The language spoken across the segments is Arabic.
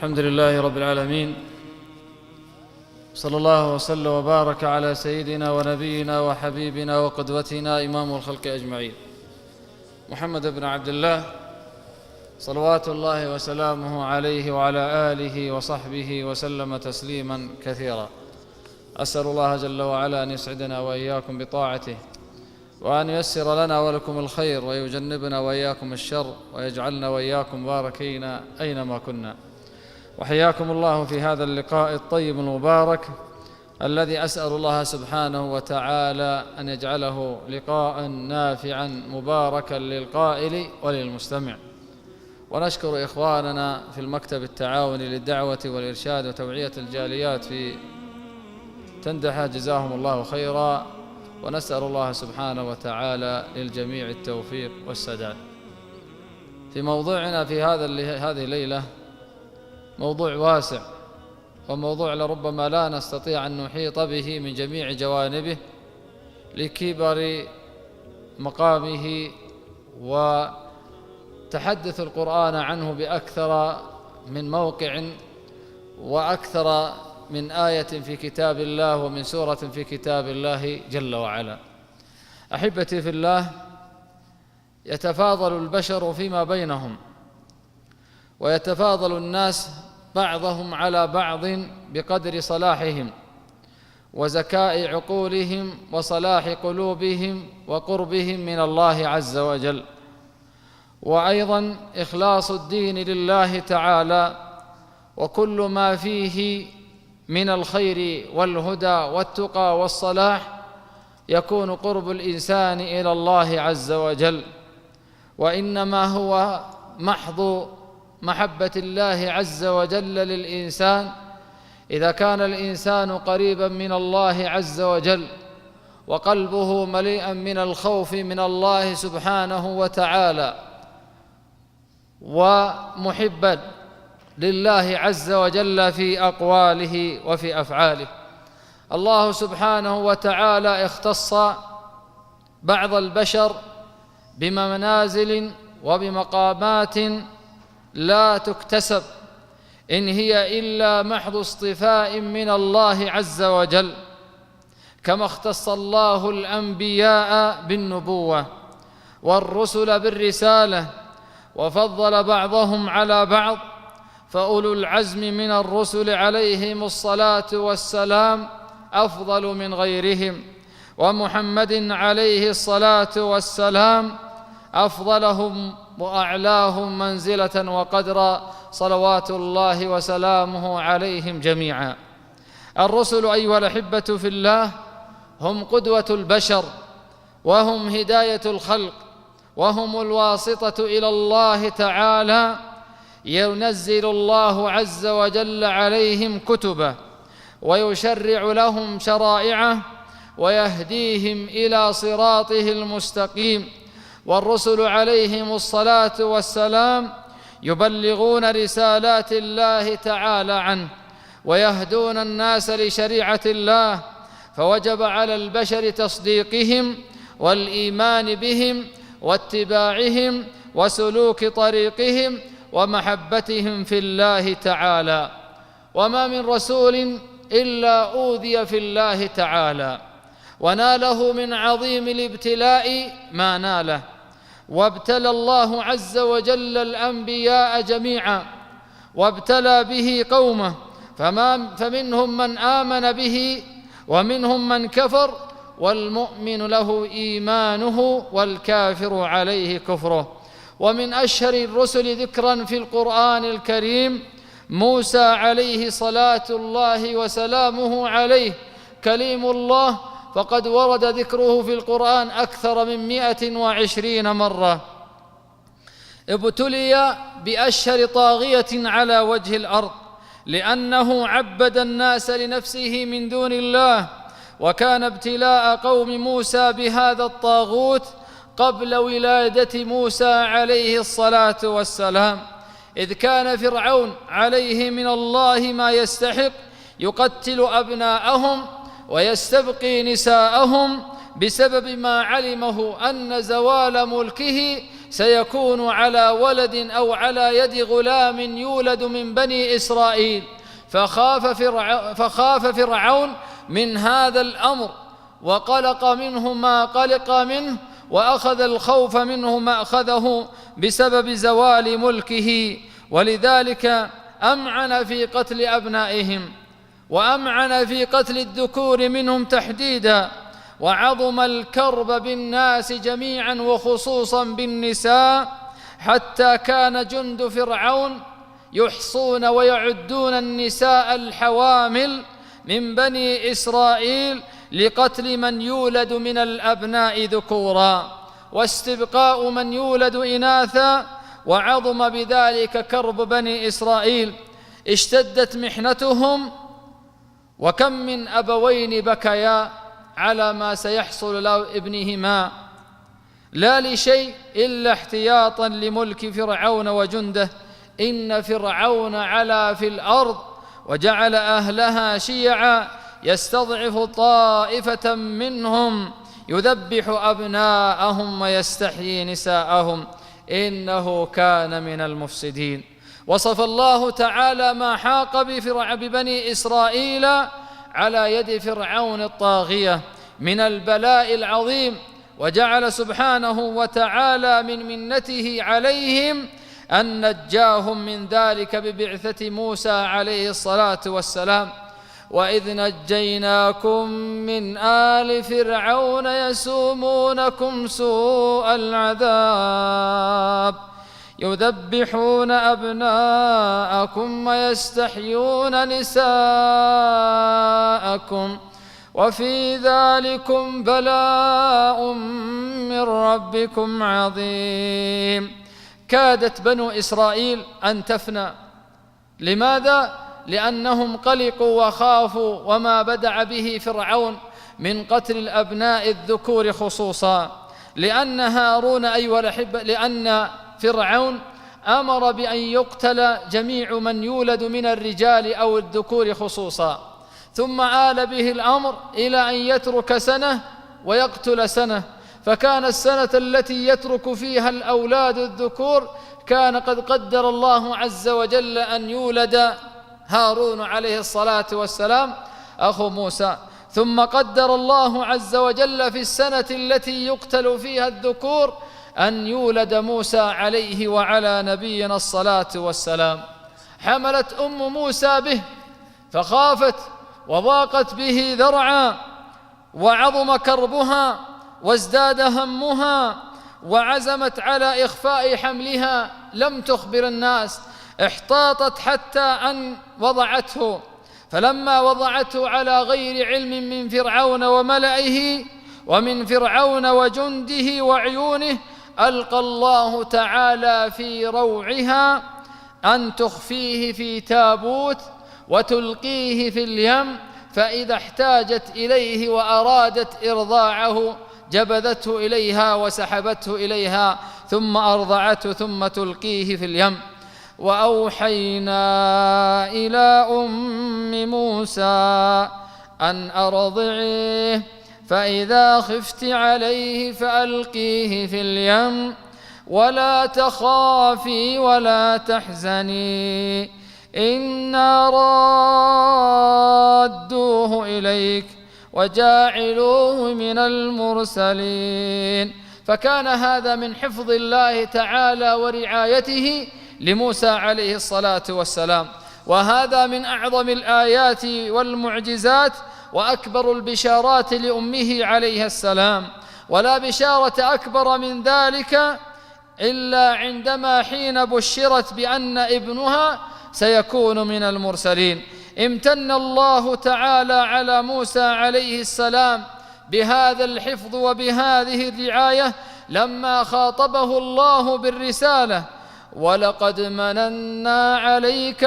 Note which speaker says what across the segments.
Speaker 1: الحمد لله رب العالمين، صلى الله وسلم وبارك على سيدنا ونبينا وحبيبنا وقدوتنا إمام الخلق أجمعين محمد بن عبد الله صلوات الله وسلامه عليه وعلى آله وصحبه وسلم تسليما كثيرا. أسأل الله جل وعلا أن يسعدنا وإياكم بطاعته، وأن ييسر لنا ولكم الخير، ويجنبنا وإياكم الشر، ويجعلنا وإياكم باركين أينما كنا. وحياكم الله في هذا اللقاء الطيب المبارك الذي أسأل الله سبحانه وتعالى أن يجعله لقاء نافعا مباركا للقائل وللمستمع. ونشكر إخواننا في المكتب التعاوني للدعوة والإرشاد وتوعية الجاليات في تندحة، جزاهم الله خيرا، ونسأل الله سبحانه وتعالى للجميع التوفيق والسداد. في موضوعنا في هذه الليلة موضوع واسع، وموضوع لربما لا نستطيع أن نحيط به من جميع جوانبه لكبر مقامه وتحدث القرآن عنه بأكثر من موقع وأكثر من آية في كتاب الله ومن سورة في كتاب الله جل وعلا. أحبتي في الله، يتفاضل البشر فيما بينهم، ويتفاضل الناس بعضهم على بعض بقدر صلاحهم وزكاء عقولهم وصلاح قلوبهم وقربهم من الله عز وجل، وأيضا إخلاص الدين لله تعالى، وكل ما فيه من الخير والهدى والتقى والصلاح يكون قرب الإنسان إلى الله عز وجل، وإنما هو محض محبة الله عز وجل للإنسان إذا كان الإنسان قريبا من الله عز وجل وقلبه مليئا من الخوف من الله سبحانه وتعالى ومحبا لله عز وجل في أقواله وفي أفعاله. الله سبحانه وتعالى اختص بعض البشر بمنازل وبمقامات لا تكتسب، إن هي إلا محض اصطفاء من الله عز وجل، كما اختص الله الأنبياء بالنبوة والرسل بالرسالة، وفضل بعضهم على بعض، فأولو العزم من الرسل عليهم الصلاة والسلام أفضل من غيرهم، ومحمد عليه الصلاة والسلام أفضلهم وأعلاهم منزلة وقدرا، صلوات الله وسلامه عليهم جميعا. الرسل أيها الأحبة في الله هم قدوة البشر، وهم هداية الخلق، وهم الواسطة إلى الله تعالى. ينزل الله عز وجل عليهم كتبه، ويشرع لهم شرائعه، ويهديهم إلى صراطه المستقيم. والرسل عليهم الصلاة والسلام يبلغون رسالات الله تعالى عنه، ويهدون الناس لشريعة الله، فوجب على البشر تصديقهم والإيمان بهم واتباعهم وسلوك طريقهم ومحبتهم في الله تعالى. وما من رسول إلا أوذي في الله تعالى، وناله من عظيم الابتلاء ما ناله، وابتلى الله عز وجل الأنبياء جميعا، وابتلى به قومه، فمنهم من آمن به ومنهم من كفر، والمؤمن له إيمانه والكافر عليه كفره. ومن أشهر الرسل ذكرا في القرآن الكريم موسى عليه صلاة الله وسلامه عليه، كليم الله، فقد ورد ذكره في القرآن أكثر من 120 مرة. ابتلي بأشهر طاغية على وجه الأرض، لأنه عبد الناس لنفسه من دون الله، وكان ابتلاء قوم موسى بهذا الطاغوت قبل ولادة موسى عليه الصلاة والسلام، إذ كان فرعون عليه من الله ما يستحق، يقتل أبناءهم ويستبقي نساءهم بسبب ما علمه أن زوال ملكه سيكون على ولد أو على يد غلام يولد من بني إسرائيل. فخاف فرعون من هذا الأمر، وقلق منه ما قلق منه، وأخذ الخوف منه ما أخذه بسبب زوال ملكه، ولذلك أمعن في قتل أبنائهم، وأمعن في قتل الذكور منهم تحديدا، وعظم الكرب بالناس جميعا وخصوصا بالنساء، حتى كان جند فرعون يحصون ويعدون النساء الحوامل من بني إسرائيل لقتل من يولد من الأبناء ذكورا واستبقاء من يولد إناثا، وعظم بذلك كرب بني إسرائيل. اشتدت محنتهم، وكم من أبوين بكيا على ما سيحصل لابنهما، لا لشيء إلا احتياطا لملك فرعون وجنده. إن فرعون علا في الأرض وجعل أهلها شيعا يستضعف طائفة منهم يذبح أبناءهم ويستحيي نساءهم إنه كان من المفسدين. وصف الله تعالى ما حاق ببني إسرائيل على يد فرعون الطاغية من البلاء العظيم، وجعل سبحانه وتعالى من منته عليهم أن نجاهم من ذلك ببعثة موسى عليه الصلاة والسلام. وإذ نجيناكم من آل فرعون يسومونكم سوء العذاب يذبحون أبناءكم ويستحيون نساءكم وفي ذلكم بلاء من ربكم عظيم. كادت بنو إسرائيل أن تفنى. لماذا؟ لأنهم قلقوا وخافوا وما بدع به فرعون من قتل الأبناء الذكور خصوصا، لأن فرعون أمر بأن يقتل جميع من يولد من الرجال أو الذكور خصوصا، ثم آل به الأمر إلى أن يترك سنة ويقتل سنة. فكان السنة التي يترك فيها الأولاد الذكور كان قد قدر الله عز وجل أن يولد هارون عليه الصلاة والسلام أخو موسى، ثم قدر الله عز وجل في السنة التي يقتل فيها الذكور أن يولد موسى عليه وعلى نبينا الصلاة والسلام. حملت أم موسى به فخافت وضاقت به ذرعا، وعظم كربها وازداد همها، وعزمت على إخفاء حملها، لم تخبر الناس، احتاطت حتى أن وضعته. فلما وضعته على غير علم من فرعون وملئه ومن فرعون وجنده وعيونه، ألقى الله تعالى في روعها أن تخفيه في تابوت وتلقيه في اليم، فإذا احتاجت إليه وأرادت إرضاعه جبذته إليها وسحبته إليها ثم أرضعته ثم تلقيه في اليم. وأوحينا إلى أم موسى أن أرضعيه فإذا خفت عليه فألقيه في اليم ولا تخافي ولا تحزني إنا رادوه إليك وجاعلوه من المرسلين. فكان هذا من حفظ الله تعالى ورعايته لموسى عليه الصلاة والسلام، وهذا من أعظم الآيات والمعجزات وأكبر البشارات لأمه عليه السلام. ولا بشارة أكبر من ذلك إلا عندما حين بشرت بأن ابنها سيكون من المرسلين. امتن الله تعالى على موسى عليه السلام بهذا الحفظ وبهذه الرعاية لما خاطبه الله بالرسالة: ولقد مننا عليك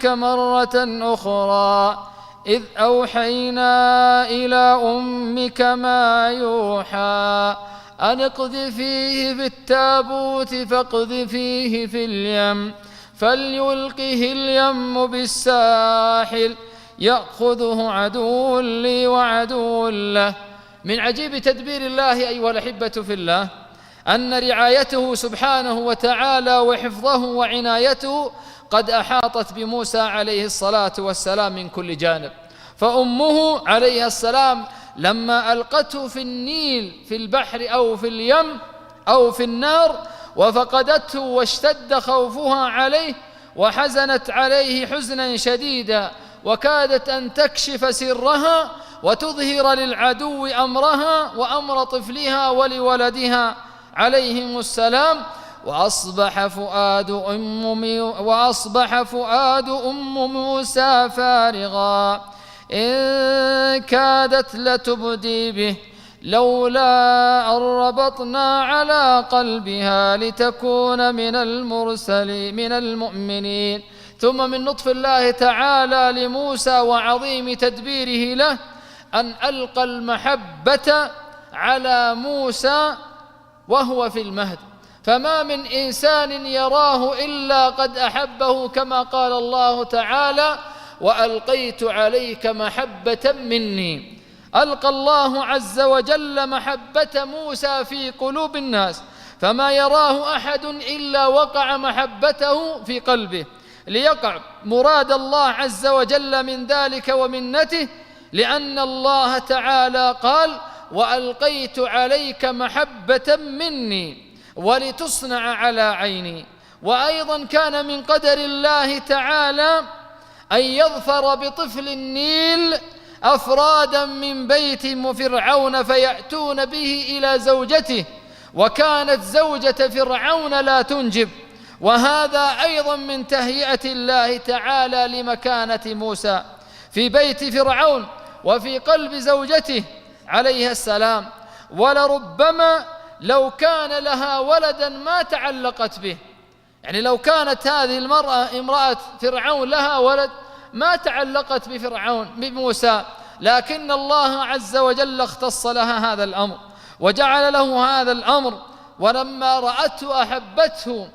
Speaker 1: مرة أخرى إذ أوحينا إلى أمك ما يوحى أن اقذفيه في التابوت فاقذفيه في اليم فليلقه اليم بالساحل يأخذه عدو لي وعدو له. من عجيب تدبير الله أيها الأحبة في الله أن رعايته سبحانه وتعالى وحفظه وعنايته قد أحاطت بموسى عليه الصلاة والسلام من كل جانب. فأمه عليه السلام لما ألقته في النيل في البحر أو في اليم أو في النار وفقدته واشتد خوفها عليه وحزنت عليه حزنا شديدا وكادت أن تكشف سرها وتظهر للعدو أمرها وأمر طفلها ولولدها عليهم السلام. وأصبح فؤاد أم موسى فارغا إن كادت لتبدي به لولا أن ربطنا على قلبها لتكون من المؤمنين. ثم من لطف الله تعالى لموسى وعظيم تدبيره له أن ألقى المحبة على موسى وهو في المهد. فما من إنسان يراه إلا قد أحبه كما قال الله تعالى وألقيت عليك محبة مني. ألقى الله عز وجل محبة موسى في قلوب الناس فما يراه أحد إلا وقع محبته في قلبه ليقع مراد الله عز وجل من ذلك ومنته، لأن الله تعالى قال وألقيت عليك محبة مني ولتصنع على عيني. وأيضا كان من قدر الله تعالى أن يظفر بطفل النيل أفرادا من بيت فرعون فيأتون به إلى زوجته، وكانت زوجة فرعون لا تنجب. وهذا أيضا من تهيئة الله تعالى لمكانة موسى في بيت فرعون وفي قلب زوجته عليه السلام. ولربما لو كان لها ولدا ما تعلقت به، يعني لو كانت هذه امرأة فرعون لها ولد ما تعلقت بموسى، لكن الله عز وجل اختص لها هذا الأمر وجعل له هذا الأمر. ولما رأته أحبته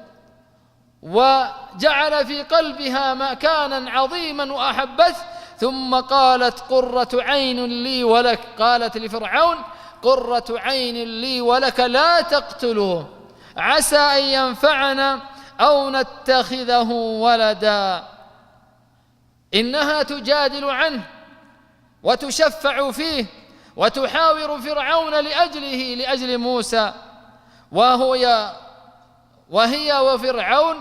Speaker 1: وجعل في قلبها مكانا عظيما وأحبته، ثم قالت قرة عين لي ولك، قالت لفرعون قرة عين لي ولك لا تقتلوه عسى أن ينفعنا أو نتخذه ولدا. إنها تجادل عنه وتشفع فيه وتحاور فرعون لأجل موسى، وهي وفرعون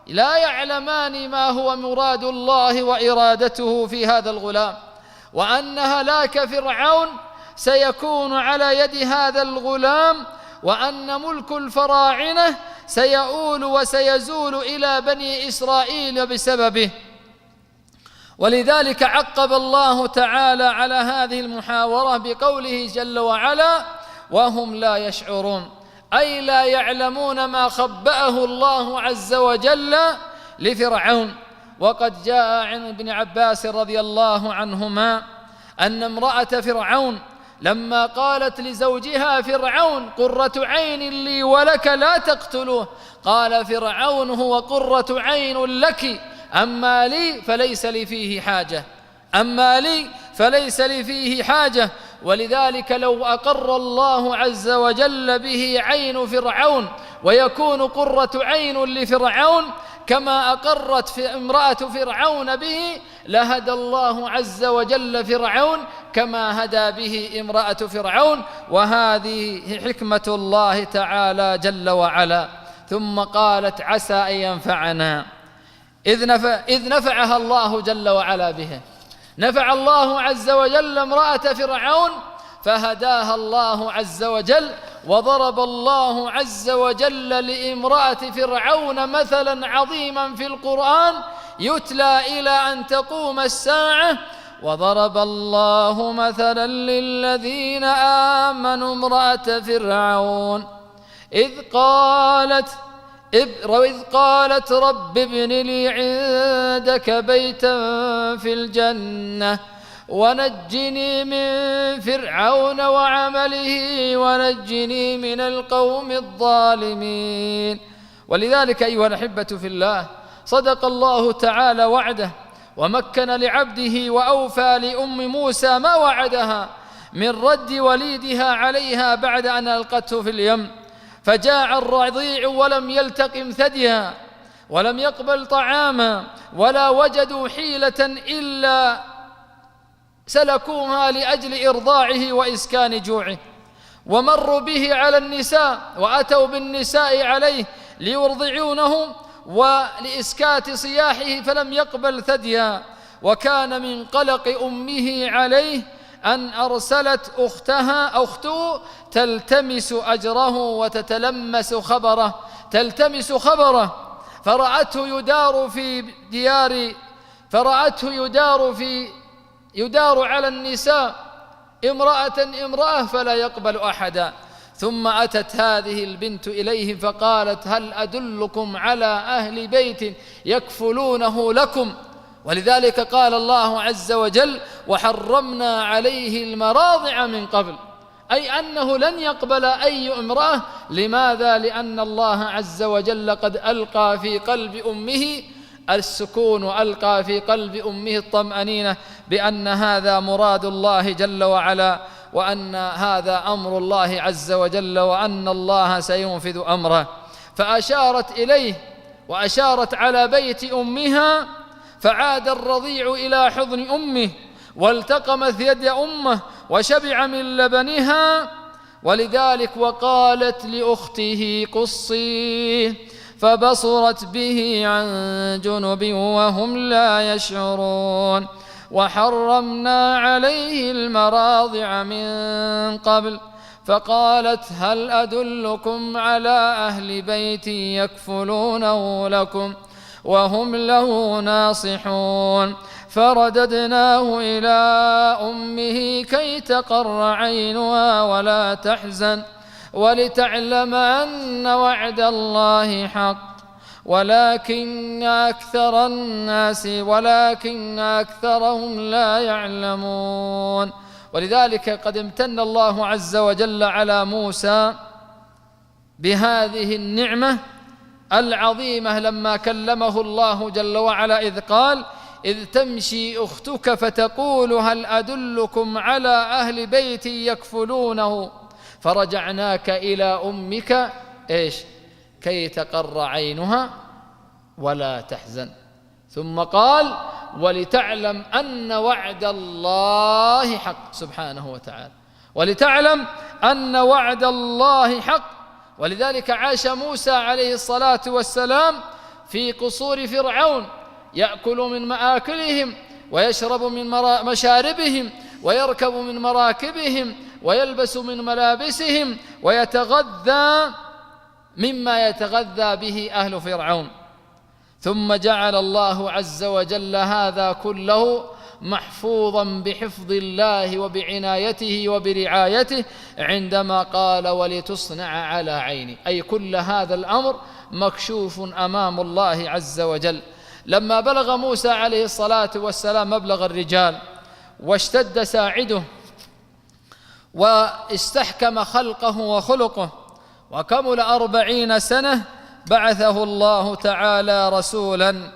Speaker 1: لا يعلمان ما هو مراد الله وإرادته في هذا الغلام، وأن هلاك فرعون سيكون على يد هذا الغلام، وأن ملك الفراعنة سيؤول وسيزول إلى بني إسرائيل بسببه. ولذلك عقب الله تعالى على هذه المحاورة بقوله جل وعلا وهم لا يشعرون، أي لا يعلمون ما خبأه الله عز وجل لفرعون. وقد جاء عن ابن عباس رضي الله عنهما أن امرأة فرعون لما قالت لزوجها فرعون قرة عين لي ولك لا تقتلوه، قال فرعون هو قرة عين لك أما لي فليس لي فيه حاجة. ولذلك لو أقر الله عز وجل به عين فرعون ويكون قرة عين لفرعون كما أقرت في امرأة فرعون به لهدى الله عز وجل فرعون كما هدى به امرأة فرعون، وهذه حكمة الله تعالى جل وعلا. ثم قالت عسى أن ينفعنا، إذ نفعها الله جل وعلا به، نفع الله عز وجل امرأة فرعون فهداها الله عز وجل. وضرب الله عز وجل لامرأة فرعون مثلا عظيما في القرآن يتلى إلى أن تقوم الساعة. وضرب الله مثلا للذين آمنوا امرأة فرعون إذ قالت رب ابن لي عندك بيتا في الجنة ونجني من فرعون وعمله ونجني من القوم الظالمين. ولذلك أيها الأحبة في الله صدق الله تعالى وعده ومكن لعبده وأوفى لأم موسى ما وعدها من رد وليدها عليها بعد أن ألقته في اليم، فجاع الرضيع ولم يلتقم ثديها ولم يقبل طعاما، ولا وجدوا حيلة إلا سلكوها لأجل إرضاعه وإسكان جوعه، ومروا به على النساء وأتوا بالنساء عليه ليرضعونه ولإسكات صياحه فلم يقبل ثديها. وكان من قلق أمه عليه أن أرسلت أخته تلتمس أجره وتتلمس خبره، فرأته يدار على النساء امرأة فلا يقبل أحدا. ثم أتت هذه البنت إليهم فقالت: هل أدلكم على أهل بيت يكفلونه لكم؟ ولذلك قال الله عز وجل: وحرمنا عليه المراضع من قبل، أي أنه لن يقبل أي امرأة. لماذا؟ لأن الله عز وجل قد ألقى في قلب أمه السكون وألقى في قلب أمه الطمأنينة بأن هذا مراد الله جل وعلا، وأن هذا أمر الله عز وجل، وأن الله سينفذ أمره. فأشارت إليه وأشارت على بيت أمها، فعاد الرضيع إلى حضن أمه والتقمت يد أمه وشبع من لبنها. ولذلك وقالت لأخته: قصيه، فبصرت به عن جنب وهم لا يشعرون. وحرمنا عليه المراضع من قبل، فقالت: هل أدلكم على أهل بيت يكفلونه لكم وهم له ناصحون؟ فرددناه إلى أمه كي تقر عينها ولا تحزن ولتعلم أن وعد الله حق ولكن أكثرهم لا يعلمون. ولذلك قد امتن الله عز وجل على موسى بهذه النعمة العظيمة لما كلمه الله جل وعلا إذ قال: إذ تمشي أختك فتقول هل أدلكم على أهل بيت يكفلونه فرجعناك إلى أمك كي تقر عينها ولا تحزن. ثم قال: ولتعلم أن وعد الله حق. سبحانه وتعالى، ولتعلم أن وعد الله حق. ولذلك عاش موسى عليه الصلاة والسلام في قصور فرعون، يأكل من مآكلهم ويشرب من مشاربهم ويركب من مراكبهم ويلبس من ملابسهم ويتغذى مما يتغذى به أهل فرعون. ثم جعل الله عز وجل هذا كله محفوظا بحفظ الله وبعنايته وبرعايته عندما قال: ولتصنع على عيني، أي كل هذا الأمر مكشوف أمام الله عز وجل. لما بلغ موسى عليه الصلاة والسلام مبلغ الرجال واشتد ساعده واستحكم خلقه وخلقه وكمل 40 سنة، بعثه الله تعالى رسولا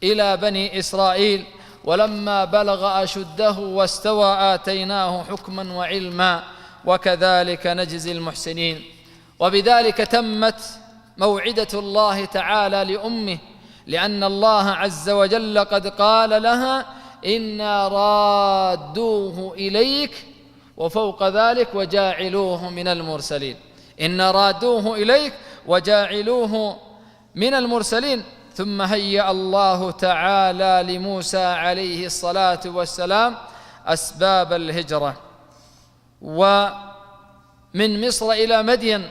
Speaker 1: إلى بني إسرائيل. ولما بلغ أشده واستوى آتيناه حكما وعلما، وكذلك نجزي المحسنين. وبذلك تمت موعدة الله تعالى لأمه، لأن الله عز وجل قد قال لها: إنا رادوه إليك، وفوق ذلك وجاعلوه من المرسلين. إنا رادوه إليك وجاعلوه من المرسلين. ثم هيأ الله تعالى لموسى عليه الصلاة والسلام أسباب الهجرة، ومن مصر إلى مدين.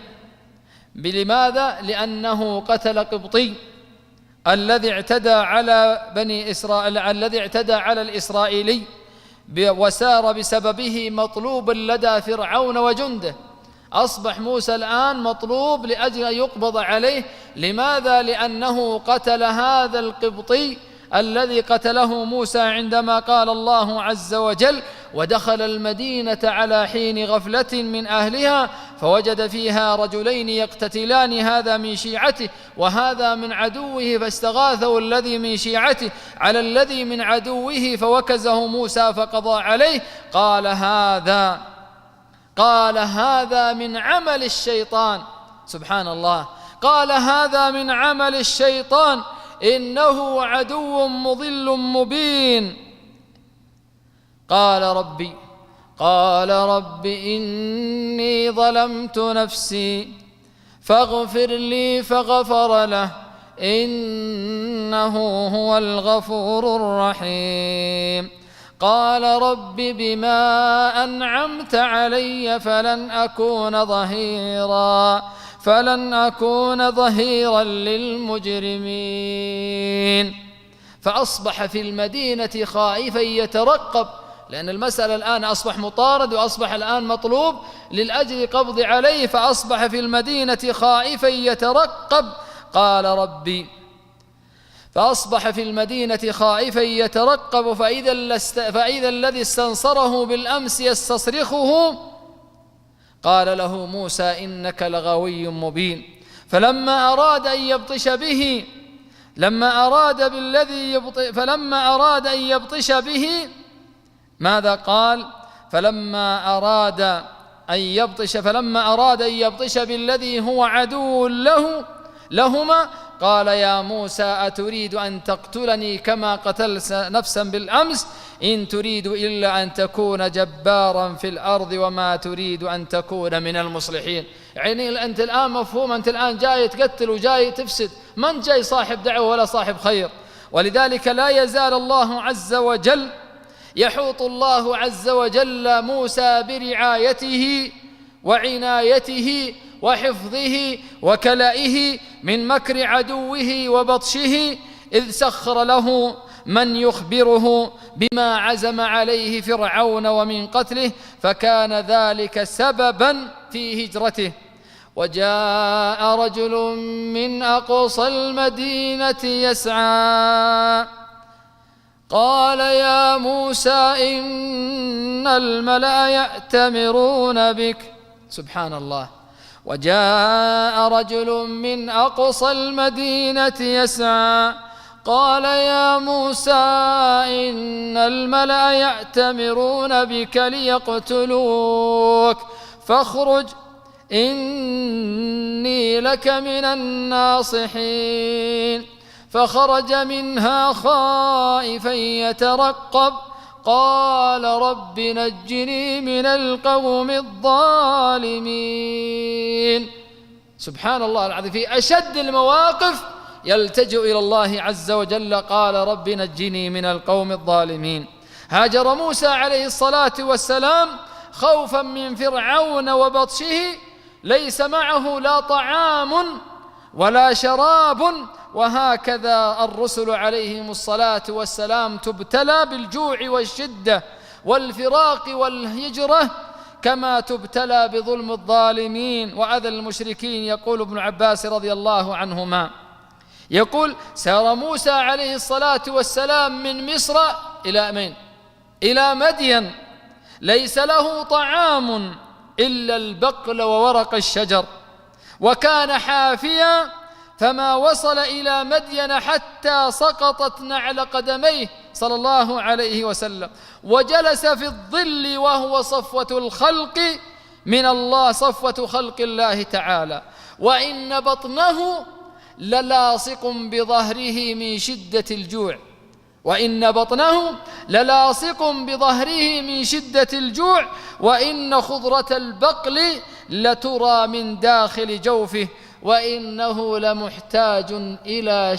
Speaker 1: لماذا؟ لأنه قتل قبطي الذي اعتدى على بني إسرائيل، الذي اعتدى على الإسرائيلي، وسار بسببه مطلوبا لدى فرعون وجنده. أصبح موسى الآن مطلوب لأجل أن يقبض عليه. لماذا؟ لأنه قتل هذا القبطي الذي قتله موسى عندما قال الله عز وجل: ودخل المدينة على حين غفلة من أهلها فوجد فيها رجلين يقتتلان، هذا من شيعته وهذا من عدوه، فاستغاثه الذي من شيعته على الذي من عدوه فوكزه موسى فقضى عليه. قال هذا من عمل الشيطان. سبحان الله، قال هذا من عمل الشيطان إنه عدو مضل مبين. قال رب إني ظلمت نفسي فاغفر لي، فغفر له إنه هو الغفور الرحيم. قال رب بما أنعمت علي فلن أكون ظهيرا للمجرمين. فأصبح في المدينة خائفا يترقب، لأن المسألة الآن أصبح مطارد وأصبح الآن مطلوب للأجل قبض عليه، فأصبح في المدينة خائفا يترقب. فأصبح في المدينة خائفا يترقب فإذا الذي استنصره بالأمس يستصرخه. قال له موسى إنك لغوي مبين. فلما أراد أن يبطش به ماذا قال؟ فلما أراد أن يبطش بالذي هو عدو لهما قال يا موسى أتريد أن تقتلني كما قتلت نفسا بالأمس؟ إن تريد إلا أن تكون جبارا في الأرض وما تريد أن تكون من المصلحين. يعني أنت الآن مفهوم، أنت الآن جاي تقتل وجاي تفسد، من جاي صاحب دعوة ولا صاحب خير. ولذلك لا يزال الله عز وجل يحوط الله عز وجل موسى برعايته وعنايته وحفظه وكلائه من مكر عدوه وبطشه، إذ سخر له من يخبره بما عزم عليه فرعون ومن قتله، فكان ذلك سببا في هجرته. وجاء رجل من أقصى المدينة يسعى قال يا موسى إن الملأ يأتمرون بك. سبحان الله. وجاء رجل من أقصى المدينة يسعى قال يا موسى إن الملأ يأتمرون بك ليقتلوك فاخرج إني لك من الناصحين. فخرج منها خائفا يترقب قال رب نجني من القوم الظالمين. سبحان الله العظيم، في أشد المواقف يلتجئ إلى الله عز وجل، قال رب نجني من القوم الظالمين. هاجر موسى عليه الصلاة والسلام خوفا من فرعون وبطشه، ليس معه لا طعام ولا شراب. وهكذا الرسل عليهم الصلاة والسلام تبتلى بالجوع والشدة والفراق والهجرة كما تبتلى بظلم الظالمين وأذى المشركين. يقول ابن عباس رضي الله عنهما يقول سار موسى عليه الصلاة والسلام من مصر إلى مدين، ليس له طعام إلا البقل وورق الشجر، وكان حافيا، فما وصل إلى مدين حتى سقطت نعل قدميه صلى الله عليه وسلم، وجلس في الظل وهو صفوة الخلق من الله، صفوة خلق الله تعالى، وإن بطنه للاصق بظهره من شدة الجوع، وإن خضرة البقل لترى من داخل جوفه، وإنه لمحتاج إلى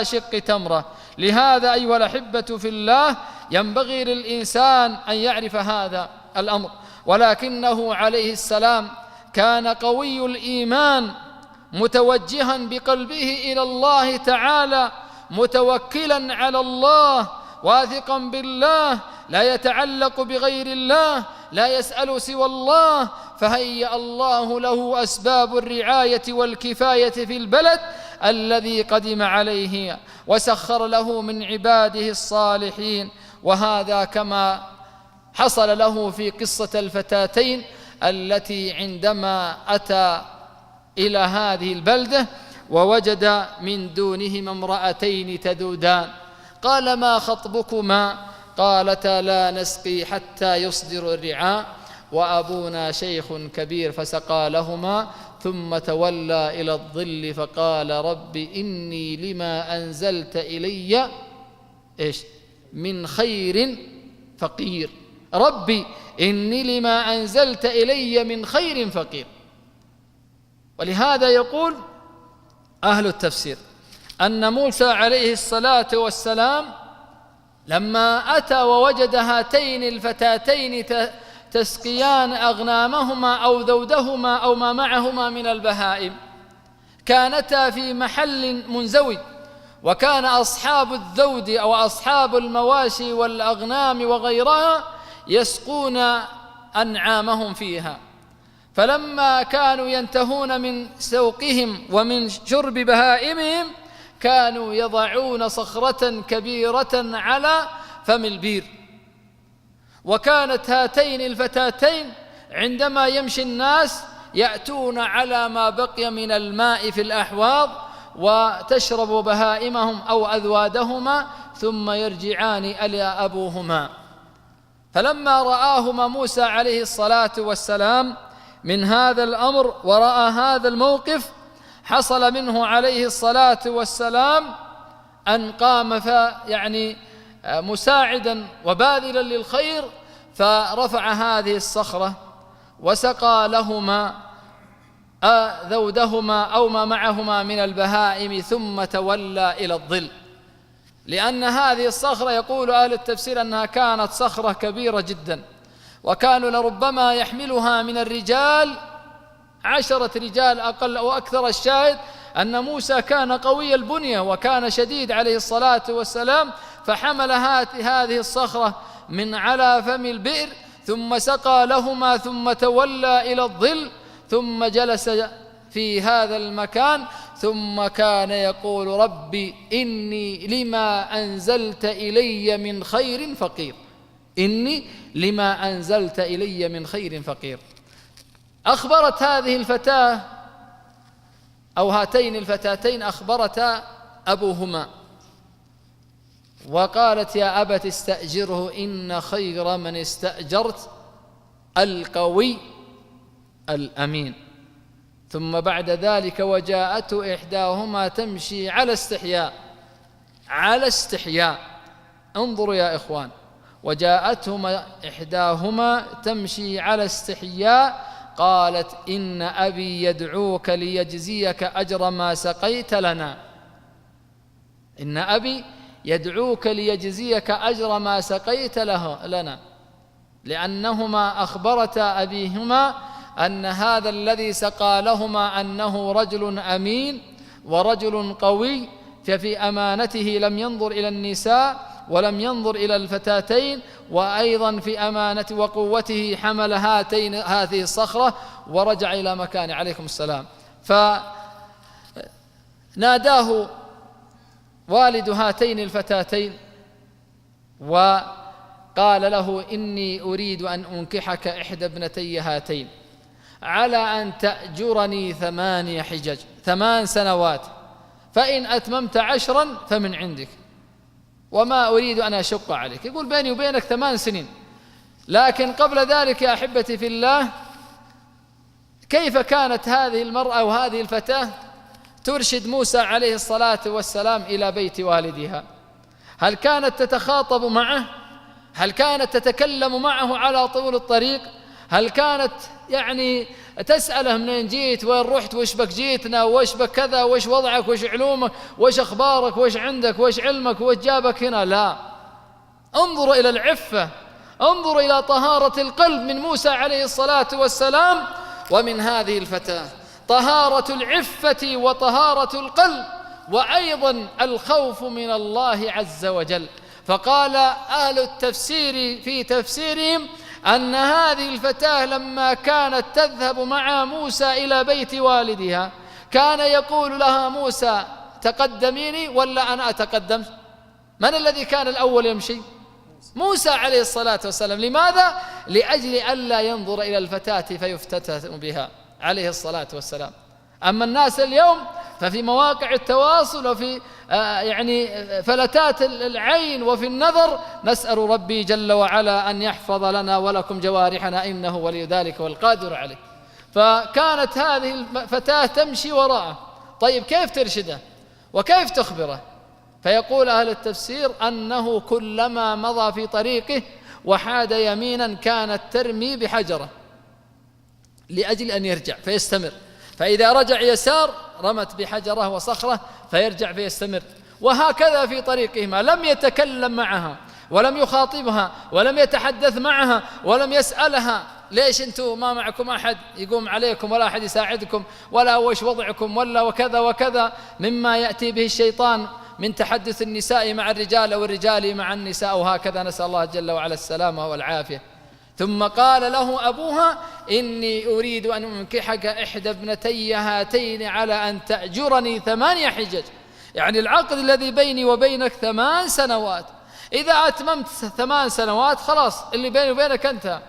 Speaker 1: شق تمرة. لهذا أيها الأحبة في الله ينبغي للإنسان أن يعرف هذا الأمر. ولكنه عليه السلام كان قوي الإيمان، متوجها بقلبه إلى الله تعالى، متوكلا على الله، واثقا بالله، لا يتعلق بغير الله، لا يسأل سوى الله. فهيأ الله له أسباب الرعاية والكفاية في البلد الذي قدم عليه، وسخر له من عباده الصالحين. وهذا كما حصل له في قصة الفتاتين التي عندما أتى إلى هذه البلدة ووجد من دونهما امرأتين تذودان، قال: ما خطبكما؟ قالتا: لا نسقي حتى يصدر الرعاء وأبونا شيخ كبير، فسقى لهما ثم تولى إلى الظل فقال: رب إني لما أنزلت إلي من خير فقير. ربي إني لما أنزلت إلي من خير فقير. ولهذا يقول أهل التفسير أن موسى عليه الصلاة والسلام لما أتى ووجد هاتين الفتاتين تسقيان أغنامهما أو ذودهما أو ما معهما من البهائم، كانتا في محل منزوي، وكان أصحاب الذود أو أصحاب المواشي والأغنام وغيرها يسقون أنعامهم فيها، فلما كانوا ينتهون من سوقهم ومن شرب بهائمهم كانوا يضعون صخرة كبيرة على فم البير. وكانت هاتين الفتاتين عندما يمشي الناس يأتون على ما بقي من الماء في الأحواض وتشرب بهائمهم أو أذوادهما ثم يرجعان إلى أبوهما. فلما رآهما موسى عليه الصلاة والسلام من هذا الأمر ورأى هذا الموقف، حصل منه عليه الصلاة والسلام أن قام مساعدا وباذلا للخير، فرفع هذه الصخرة وسقى لهما ذودهما أو ما معهما من البهائم ثم تولى إلى الظل. لأن هذه الصخرة يقول أهل التفسير أنها كانت صخرة كبيرة جدا، وكانوا لربما يحملها من الرجال 10 رجال أقل أو أكثر. الشاهد أن موسى كان قوي البنية وكان شديد عليه الصلاة والسلام، فحمل هذه الصخرة من على فم البئر ثم سقى لهما ثم تولى إلى الظل ثم جلس في هذا المكان، ثم كان يقول: ربي إني لما أنزلت إلي من خير فقير. إني لما أنزلت إلي من خير فقير. أخبرت هذه الفتاة أو هاتين الفتاتين أخبرتا أبوهما وقالت: يا أبت استأجره إن خير من استأجرت القوي الأمين. ثم بعد ذلك وجاءته إحداهما تمشي على استحياء. انظروا يا إخوان، وجاءتهما إحداهما تمشي على استحياء قالت: إن أبي يدعوك ليجزيك أجر ما سقيت لنا. إن أبي يدعوك ليجزيك أجر ما سقيت لنا، لأنهما أخبرتا أبيهما أن هذا الذي سقى لهما أنه رجل أمين ورجل قوي، ففي أمانته لم ينظر إلى النساء ولم ينظر إلى الفتاتين، وأيضا في أمانة وقوته حمل هذه الصخرة ورجع إلى مكانه عليكم السلام. فناداه والد هاتين الفتاتين وقال له: إني أريد أن أنكحك إحدى ابنتي هاتين على أن تأجرني 8 حجج 8 سنوات، فإن أتممت 10 فمن عندك، وما أريد أن أشق عليك. يقول بيني وبينك 8 سنين. لكن قبل ذلك يا أحبتي في الله، كيف كانت هذه المرأة وهذه الفتاة ترشد موسى عليه الصلاة والسلام إلى بيت والدها؟ هل كانت تتخاطب معه؟ هل كانت تتكلم معه على طول الطريق؟ هل كانت تسأله منين جيت، وين رحت، وش بك جيتنا، وش بك كذا، وش وضعك، وش علومك، وش أخبارك، وش عندك، وش علمك، وش جابك هنا؟ لا. انظروا إلى العفة، انظروا إلى طهارة القلب من موسى عليه الصلاة والسلام ومن هذه الفتاة، طهارة العفة وطهارة القلب، وأيضا الخوف من الله عز وجل. فقال أهل التفسير في تفسيرهم أن هذه الفتاة لما كانت تذهب مع موسى إلى بيت والدها كان يقول لها موسى: تقدميني ولا أنا أتقدم؟ من الذي كان الأول يمشي؟ موسى عليه الصلاة والسلام. لماذا؟ لأجل ألا ينظر إلى الفتاة فيفتتن بها عليه الصلاة والسلام. أما الناس اليوم ففي مواقع التواصل وفي يعني فلتات العين وفي النظر، نسأل ربي جل وعلا أن يحفظ لنا ولكم جوارحنا إنه ولي ذلك والقادر عليه. فكانت هذه الفتاة تمشي وراءه. طيب كيف ترشده وكيف تخبره؟ فيقول أهل التفسير أنه كلما مضى في طريقه وحاد يمينا كانت ترمي بحجرة لأجل أن يرجع فيستمر، فإذا رجع يسار رمت بحجرة وصخرة فيرجع فيستمر، وهكذا في طريقهما. لم يتكلم معها ولم يخاطبها ولم يتحدث معها ولم يسألها ليش أنتم ما معكم أحد يقوم عليكم ولا أحد يساعدكم ولا وش وضعكم ولا وكذا وكذا مما يأتي به الشيطان من تحدث النساء مع الرجال أو الرجال مع النساء، وهكذا نسأل الله جل وعلا السلامة والعافية. ثم قال له أبوها إني أريد أن أنكحك إحدى ابنتي هاتين على أن تأجرني 8 حجج، يعني العقد الذي بيني وبينك 8 سنوات، إذا أتممت 8 سنوات خلاص اللي بيني وبينك انتهى،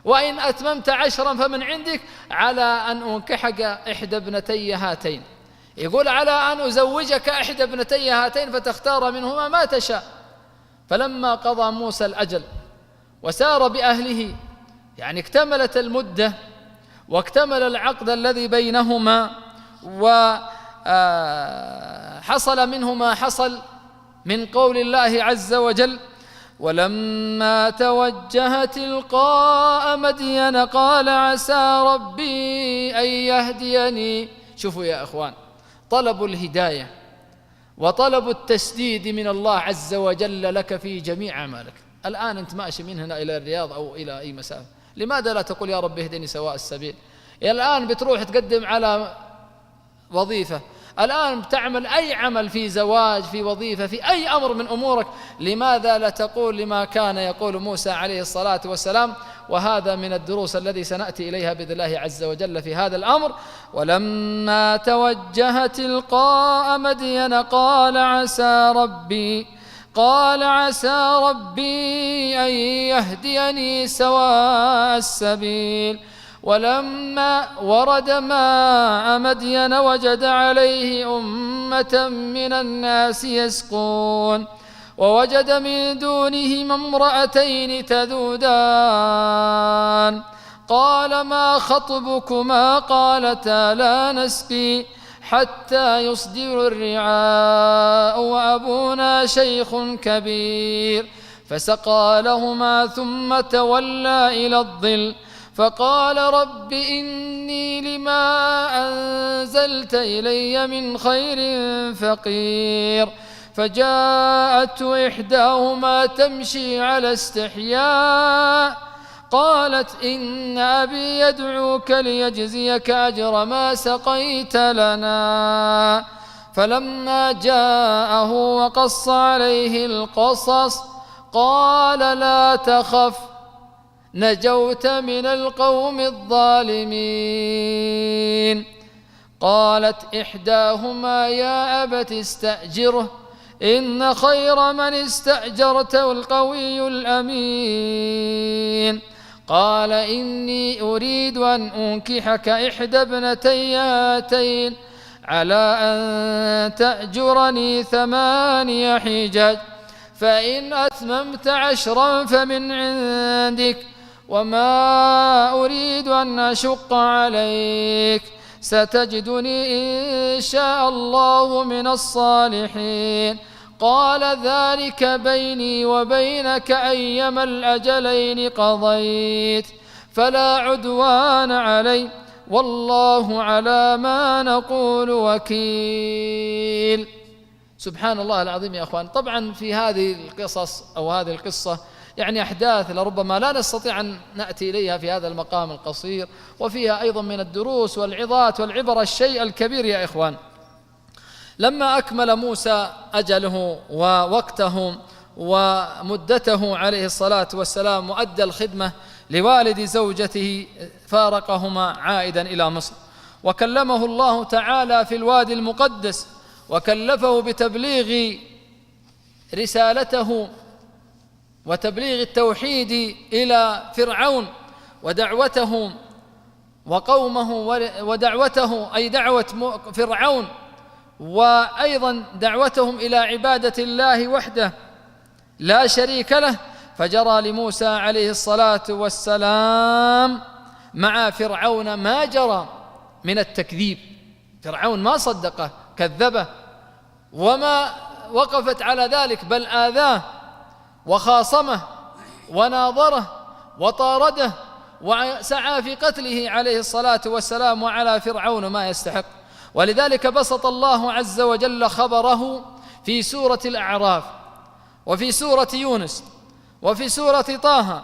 Speaker 1: وإن أتممت 10 فمن عندك، على أن أنكحك إحدى ابنتي هاتين. يقول على أن أزوجك إحدى ابنتي هاتين فتختار منهما ما تشاء. فلما قضى موسى الأجل وسار بأهله، يعني اكتملت المدة واكتمل العقد الذي بينهما وحصل منه ما حصل من قول الله عز وجل: ولما توجه تلقاء مدين قال عسى ربي أن يهديني. شوفوا يا أخوان، طلب الهداية وطلب التسديد من الله عز وجل لك في جميع أعمالك. الآن أنت ماشي من هنا إلى الرياض أو إلى أي مسافة، لماذا لا تقول يا رب اهدني سواء السبيل؟ الآن بتروح تقدم على وظيفة، الآن بتعمل أي عمل في زواج في وظيفة في أي أمر من أمورك، لماذا لا تقول لما كان يقول موسى عليه الصلاة والسلام؟ وهذا من الدروس الذي سنأتي إليها بإذن الله عز وجل في هذا الأمر. ولما توجه تلقاء مدين قال عسى ربي أن يهديني سواء السبيل. ولما ورد ماء مدين وجد عليه أمة من الناس يسقون، ووجد من دونهما امرأتين تذودان، قال ما خطبكما؟ قالتا لا نسقي حتى يصدر الرعاء وأبونا شيخ كبير. فسقى لهما ثم تولى إلى الظل فقال رب إني لما أنزلت إلي من خير فقير. فجاءته إحداهما تمشي على استحياء قالت إن أبي يدعوك ليجزيك أجر ما سقيت لنا. فلما جاءه وقص عليه القصص قال لا تخف نجوت من القوم الظالمين. قالت إحداهما يا أبت استأجره إن خير من استأجرته القوي الأمين. قال إني أريد أن أنكحك إحدى ابنتي هاتين على أن تأجرني 8 حجج، فإن أتممت 10 فمن عندك، وما أريد أن أشق عليك، ستجدني إن شاء الله من الصالحين. قال ذلك بيني وبينك أيما الأجلين قضيت فلا عدوان علي والله على ما نقول وكيل. سبحان الله العظيم يا أخوان. طبعا في هذه القصص أو هذه القصة يعني أحداث لربما لا نستطيع أن نأتي إليها في هذا المقام القصير، وفيها أيضا من الدروس والعظات والعبر الشيء الكبير يا إخوان. لما أكمل موسى أجله ووقته ومدته عليه الصلاة والسلام وأدى الخدمة لوالد زوجته فارقهما عائدا إلى مصر، وكلمه الله تعالى في الوادي المقدس وكلفه بتبليغ رسالته وتبليغ التوحيد إلى فرعون ودعوته وقومه، ودعوته أي دعوة فرعون، وأيضا دعوتهم إلى عبادة الله وحده لا شريك له. فجرى لموسى عليه الصلاة والسلام مع فرعون ما جرى من التكذيب. فرعون ما صدقه، كذبه، وما وقفت على ذلك بل آذاه وخاصمه وناظره وطارده وسعى في قتله عليه الصلاة والسلام، وعلى فرعون ما يستحق. ولذلك بسط الله عز وجل خبره في سورة الأعراف، وفي سورة يونس، وفي سورة طه،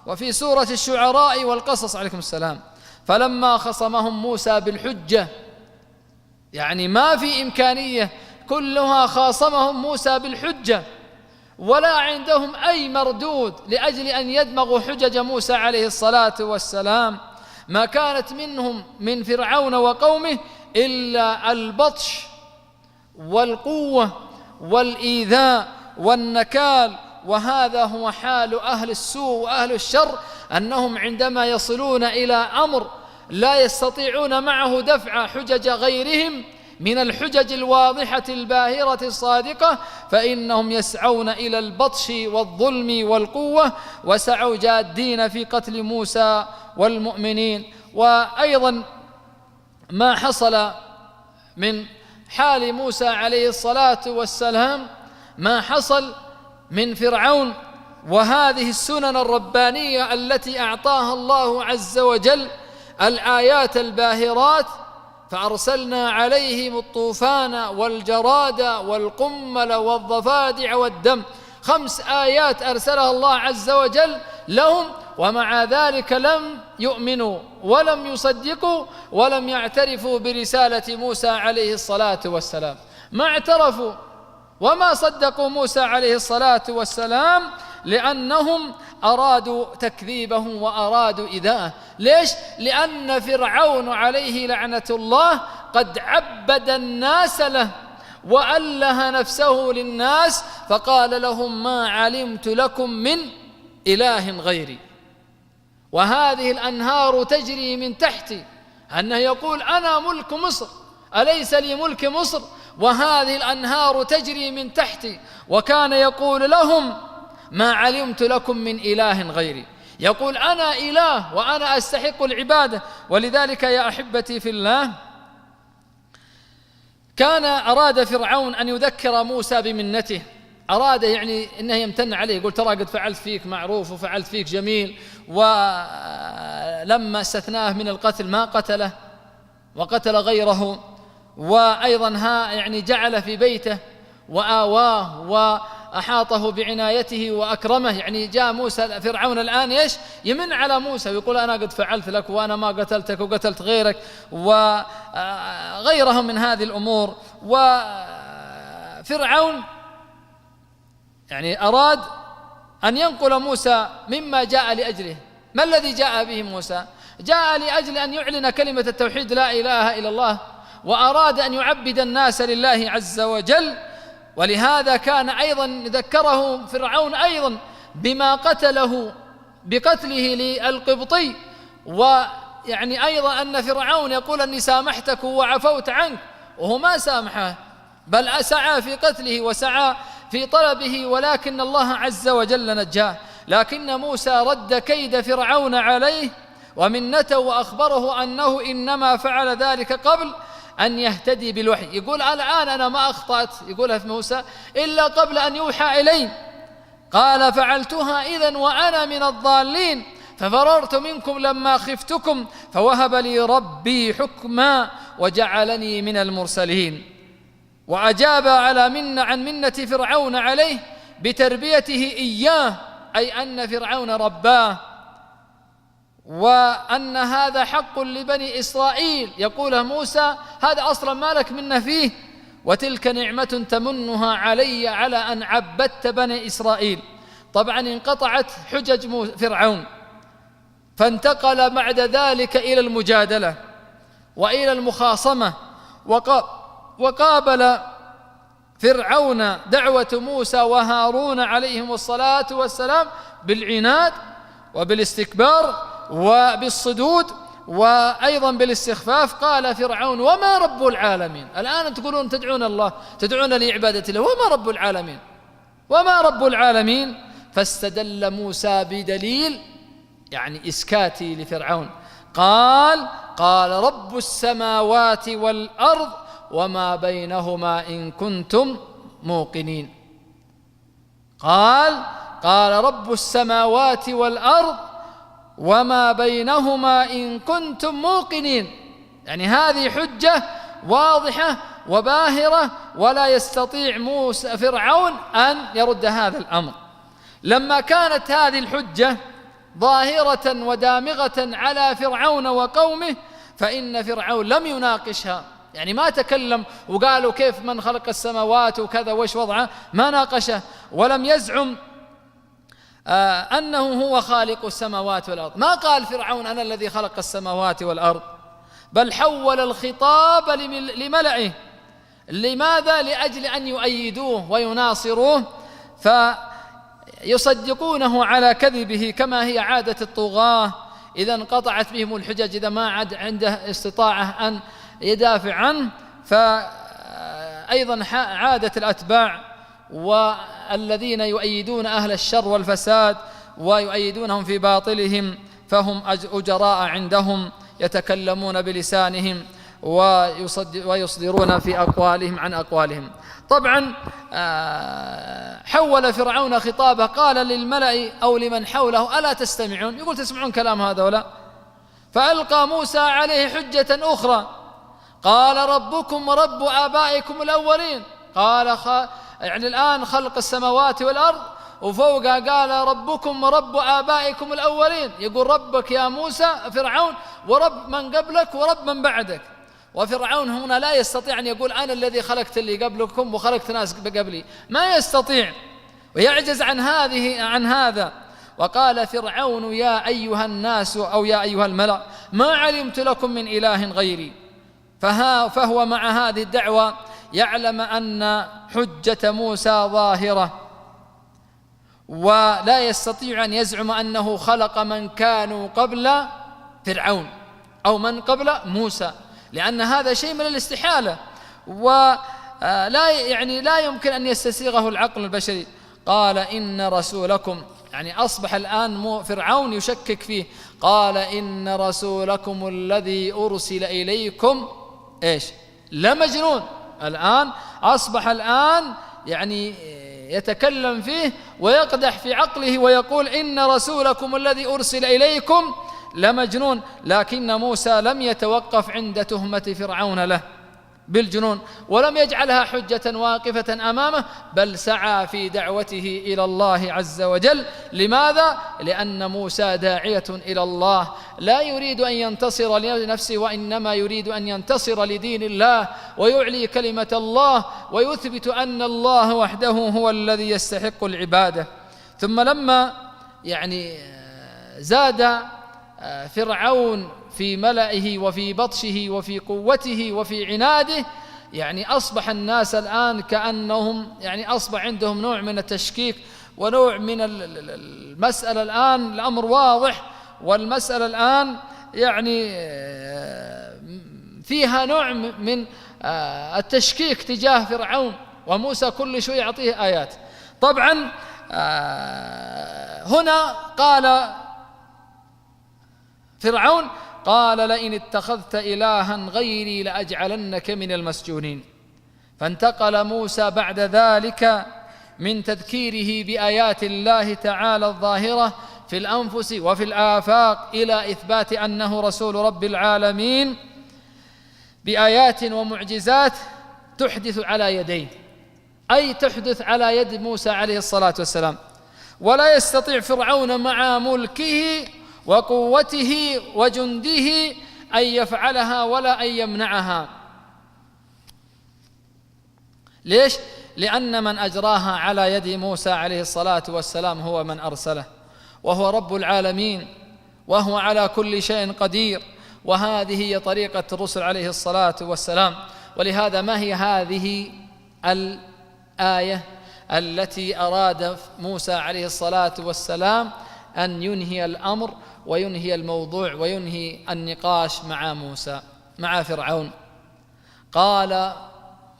Speaker 1: وفي سورة الشعراء والقصص عليكم السلام. فلما خصمهم موسى بالحجة، يعني ما في إمكانية، كلها خاصمهم موسى بالحجة، ولا عندهم أي مردود لأجل أن يدمغوا حجج موسى عليه الصلاة والسلام. ما كانت منهم من فرعون وقومه إلا البطش والقوة والإيذاء والنكال. وهذا هو حال أهل السوء وأهل الشر، أنهم عندما يصلون إلى أمر لا يستطيعون معه دفع حجج غيرهم من الحجج الواضحة الباهرة الصادقة، فإنهم يسعون إلى البطش والظلم والقوة، وسعوا جادين في قتل موسى والمؤمنين. وأيضا ما حصل من حال موسى عليه الصلاة والسلام، ما حصل من فرعون، وهذه السنن الربانية التي أعطاها الله عز وجل الآيات الباهرات. فأرسلنا عليهم الطوفان والجراد والقمل والضفادع والدم، 5 آيات أرسلها الله عز وجل لهم، ومع ذلك لم يؤمنوا ولم يصدقوا ولم يعترفوا برسالة موسى عليه الصلاة والسلام. ما اعترفوا وما صدقوا موسى عليه الصلاة والسلام لأنهم أرادوا تكذيبه وأرادوا إيذاءه. ليش؟ لأن فرعون عليه لعنة الله قد عبد الناس له وأله نفسه للناس، فقال لهم ما علمت لكم من إله غيري. وهذه الأنهار تجري من تحتي، أنه يقول أنا ملك مصر، أليس لي ملك مصر؟ وهذه الأنهار تجري من تحتي. وكان يقول لهم ما علمت لكم من إله غيري، يقول أنا إله وأنا أستحق العبادة. ولذلك يا أحبتي في الله، كان أراد فرعون أن يذكر موسى بمنته، أراد يعني أنه يمتن عليه، يقول ترى قد فعلت فيك معروف وفعلت فيك جميل. ولما استثناه من القتل ما قتله وقتل غيره، وأيضا يعني جعل في بيته وآواه وأحاطه بعنايته وأكرمه. يعني جاء موسى فرعون الآن إيش يمن على موسى ويقول أنا قد فعلت لك وأنا ما قتلتك وقتلت غيرك وغيرهم من هذه الأمور. وفرعون يعني أراد أن ينقل موسى مما جاء لأجله. ما الذي جاء به موسى؟ جاء لأجل أن يعلن كلمة التوحيد لا إله إلا الله، وأراد أن يعبد الناس لله عز وجل. ولهذا كان أيضا ذكره فرعون أيضا بما قتله بقتله للقبطي. ويعني أيضا أن فرعون يقول أني سامحتك وعفوت عنك، وهو ما سامحه بل سعى في قتله وسعى في طلبه، ولكن الله عز وجل نجاه. لكن موسى رد كيد فرعون عليه ومنته، وأخبره أنه إنما فعل ذلك قبل أن يهتدي بالوحي. يقول الآن أنا ما أخطأت، يقولها في موسى، إلا قبل أن يوحى إلي. قال فعلتها إذن وأنا من الضالين، ففررت منكم لما خفتكم فوهب لي ربي حكما وجعلني من المرسلين. وأجاب عن منة فرعون عليه بتربيته إياه، أي أن فرعون رباه، وأن هذا حق لبني إسرائيل. يقول موسى هذا أصلا ما لك منه فيه، وتلك نعمة تمنها علي على أن عبدت بني إسرائيل. طبعا انقطعت حجج فرعون، فانتقل بعد ذلك إلى المجادلة وإلى المخاصمة. وقابل فرعون دعوة موسى وهارون عليهم الصلاة والسلام بالعناد وبالاستكبار وبالصدود وأيضا بالاستخفاف. قال فرعون: وما رب العالمين؟ الآن تقولون تدعون الله، تدعون لعبادة الله، وما رب العالمين؟ وما رب العالمين؟ فاستدل موسى بدليل يعني إسكاتي لفرعون. قال: رب السماوات والأرض وما بينهما إن كنتم موقنين. قال رب السماوات والأرض وما بينهما إن كنتم موقنين. يعني هذه حجة واضحة وباهرة، ولا يستطيع موسى فرعون أن يرد هذا الأمر. لما كانت هذه الحجة ظاهرة ودامغة على فرعون وقومه، فإن فرعون لم يناقشها، يعني ما تكلم وقالوا كيف من خلق السماوات وكذا وش وضعه، ما ناقشه، ولم يزعم أنه هو خالق السماوات والأرض. ما قال فرعون أنا الذي خلق السماوات والأرض، بل حول الخطاب لملئه. لماذا؟ لأجل أن يؤيدوه ويناصروه فيصدقونه على كذبه، كما هي عادة الطغاة إذا انقطعت بهم الحجج، إذا ما عاد عنده استطاعة أن يدافع عنه، فأيضا عادة الأتباع والذين يؤيدون أهل الشر والفساد ويؤيدونهم في باطلهم، فهم أجراء عندهم، يتكلمون بلسانهم ويصدرون في أقوالهم عن أقوالهم. طبعا حول فرعون خطابه، قال للملأ أو لمن حوله: ألا تستمعون؟ يقول تسمعون كلام هذا ولا؟ فألقى موسى عليه حجة أخرى، قال: ربكم ورب آبائكم الأولين. قال يعني الآن خلق السماوات والأرض، وفوقها قال: ربكم ورب آبائكم الأولين. يقول ربك يا موسى فرعون، ورب من قبلك ورب من بعدك. وفرعون هنا لا يستطيع أن يقول أنا الذي خلقت اللي قبلكم وخلقت ناس قبلي، ما يستطيع ويعجز عن هذا. وقال فرعون: يا أيها الناس أو يا أيها الملأ ما علمت لكم من إله غيري. فهو مع هذه الدعوة يعلم أن حجة موسى ظاهرة، ولا يستطيع أن يزعم أنه خلق من كانوا قبل فرعون أو من قبل موسى، لأن هذا شيء من الاستحالة، لا يمكن أن يستسيغه العقل البشري. قال: إن رسولكم، يعني أصبح الآن فرعون يشكك فيه، قال: إن رسولكم الذي أرسل إليكم إيش؟ لمجنون. الآن أصبح يعني يتكلم فيه ويقدح في عقله ويقول: إن رسولكم الذي أرسل إليكم لمجنون. لكن موسى لم يتوقف عند تهمة فرعون له بالجنون، ولم يجعلها حجة واقفة أمامه، بل سعى في دعوته إلى الله عز وجل. لماذا؟ لأن موسى داعية إلى الله، لا يريد أن ينتصر لنفسه، وإنما يريد أن ينتصر لدين الله ويعلي كلمة الله ويثبت أن الله وحده هو الذي يستحق العبادة. ثم لما يعني زاد فرعون في ملئه وفي بطشه وفي قوته وفي عناده، يعني أصبح الناس الآن كأنهم يعني أصبح عندهم نوع من التشكيك ونوع من المسألة. الآن الأمر واضح، والمسألة الآن يعني فيها نوع من التشكيك تجاه فرعون، وموسى كل شوي يعطيه آيات. طبعا هنا قال فرعون: قال: لئن اتخذت إلها غيري لأجعلنك من المسجونين. فانتقل موسى بعد ذلك من تذكيره بآيات الله تعالى الظاهرة في الأنفس وفي الآفاق إلى إثبات أنه رسول رب العالمين بآيات ومعجزات تحدث على يديه، أي تحدث على يد موسى عليه الصلاة والسلام. ولا يستطيع فرعون مع ملكه وقوته وجنده أن يفعلها ولا أن يمنعها. ليش؟ لأن من أجراها على يد موسى عليه الصلاة والسلام هو من أرسله، وهو رب العالمين، وهو على كل شيء قدير، وهذه هي طريقة الرسل عليه الصلاة والسلام. ولهذا ما هي هذه الآية التي أراد موسى عليه الصلاة والسلام أن ينهي الأمر وينهي الموضوع وينهي النقاش مع فرعون. قال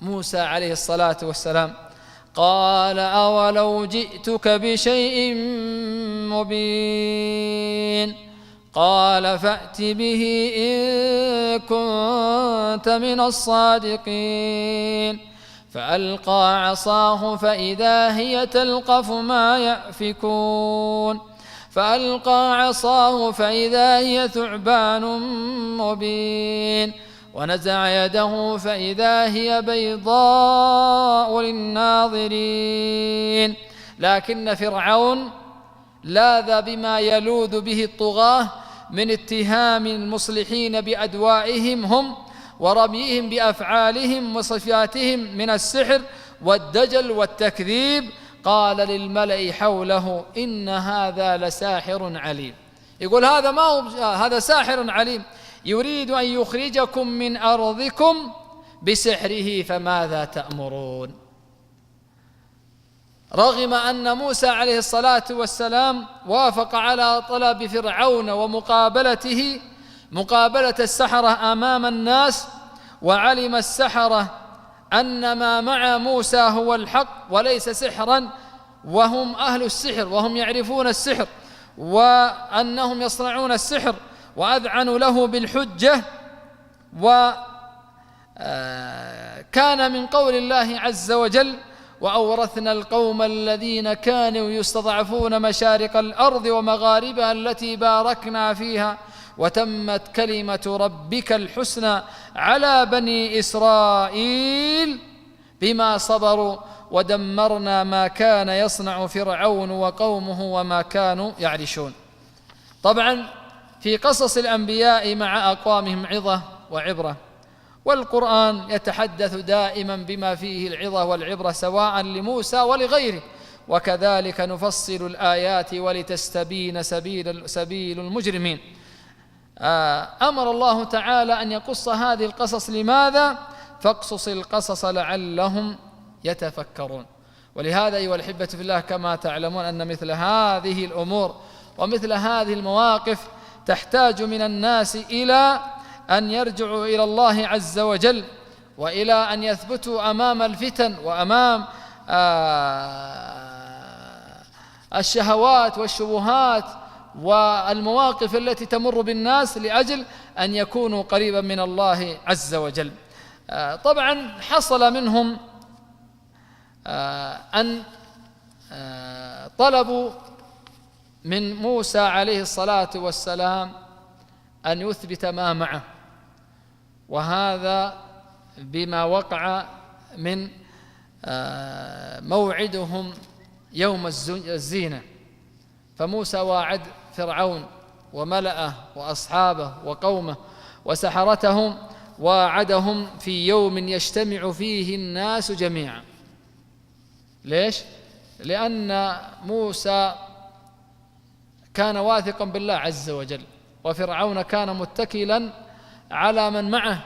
Speaker 1: موسى عليه الصلاة والسلام: قال أولو جئتك بشيء مبين قال فأت به إن كنت من الصادقين. فألقى عصاه فإذا هي تلقف ما يأفكون. فألقى عصاه فإذا هي ثعبان مبين ونزع يده فإذا هي بيضاء للناظرين. لكن فرعون لاذ بما يلوذ به الطغاة من اتهام المصلحين بأدوائهم هم ورميهم بأفعالهم وصفاتهم من السحر والدجل والتكذيب. قال للملأ حوله: إن هذا لساحر عليم. يقول هذا ساحر عليم يريد أن يخرجكم من أرضكم بسحره فماذا تأمرون. رغم أن موسى عليه الصلاة والسلام وافق على طلب فرعون ومقابلته مقابلة السحرة أمام الناس، وعلم السحرة أن ما مع موسى هو الحق وليس سحرا، وهم أهل السحر وهم يعرفون السحر وأنهم يصنعون السحر، وأذعنوا له بالحجة. وكان من قول الله عز وجل: وأورثنا القوم الذين كانوا يستضعفون مشارق الأرض ومغاربها التي باركنا فيها وتمت كلمة ربك الحسنى على بني إسرائيل بما صبروا ودمرنا ما كان يصنع فرعون وقومه وما كانوا يعرشون. طبعا في قصص الأنبياء مع أقوامهم عظة وعبرة، والقرآن يتحدث دائما بما فيه العظة والعبرة سواء لموسى ولغيره، وكذلك نفصل الآيات ولتستبين سبيل المجرمين. أمر الله تعالى أن يقص هذه القصص. لماذا؟ فاقصص القصص لعلهم يتفكرون. ولهذا أيها الأحبة في الله كما تعلمون أن مثل هذه الأمور ومثل هذه المواقف تحتاج من الناس إلى أن يرجعوا إلى الله عز وجل، وإلى أن يثبتوا أمام الفتن وأمام الشهوات والشبهات والمواقف التي تمر بالناس لأجل أن يكونوا قريبا من الله عز وجل. طبعا حصل منهم أن طلبوا من موسى عليه الصلاة والسلام أن يثبت ما معه، وهذا بما وقع من موعدهم يوم الزينة. فموسى واعد فرعون وملأه وأصحابه وقومه وسحرتهم، واعدهم في يوم يجتمع فيه الناس جميعا. ليش؟ لأن موسى كان واثقا بالله عز وجل، وفرعون كان متكلا على من معه.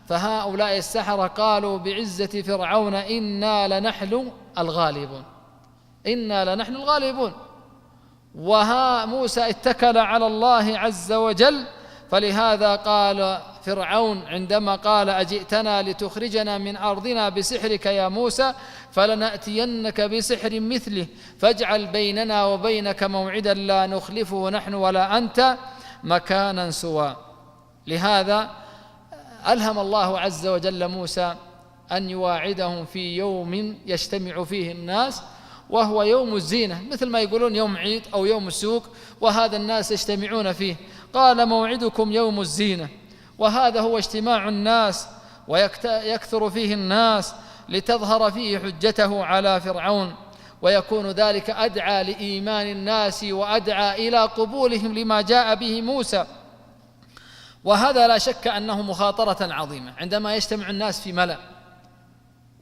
Speaker 1: فهؤلاء السحرة قالوا بعزة فرعون: إنا لنحن الغالبون، إنا لنحن الغالبون. وها موسى اتكل على الله عز وجل. فلهذا قال فرعون عندما قال: أجئتنا لتخرجنا من أرضنا بسحرك يا موسى فلنأتينك بسحر مثله فاجعل بيننا وبينك موعدا لا نخلفه نحن ولا أنت مكانا سوى. لهذا ألهم الله عز وجل موسى أن يواعدهم في يوم يجتمع فيه الناس، وهو يوم الزينة، مثل ما يقولون يوم عيد أو يوم السوق، وهذا الناس يجتمعون فيه. قال: موعدكم يوم الزينة، وهذا هو اجتماع الناس ويكثر فيه الناس لتظهر فيه حجته على فرعون، ويكون ذلك أدعى لإيمان الناس وأدعى إلى قبولهم لما جاء به موسى. وهذا لا شك أنه مخاطرة عظيمة عندما يجتمع الناس في ملأ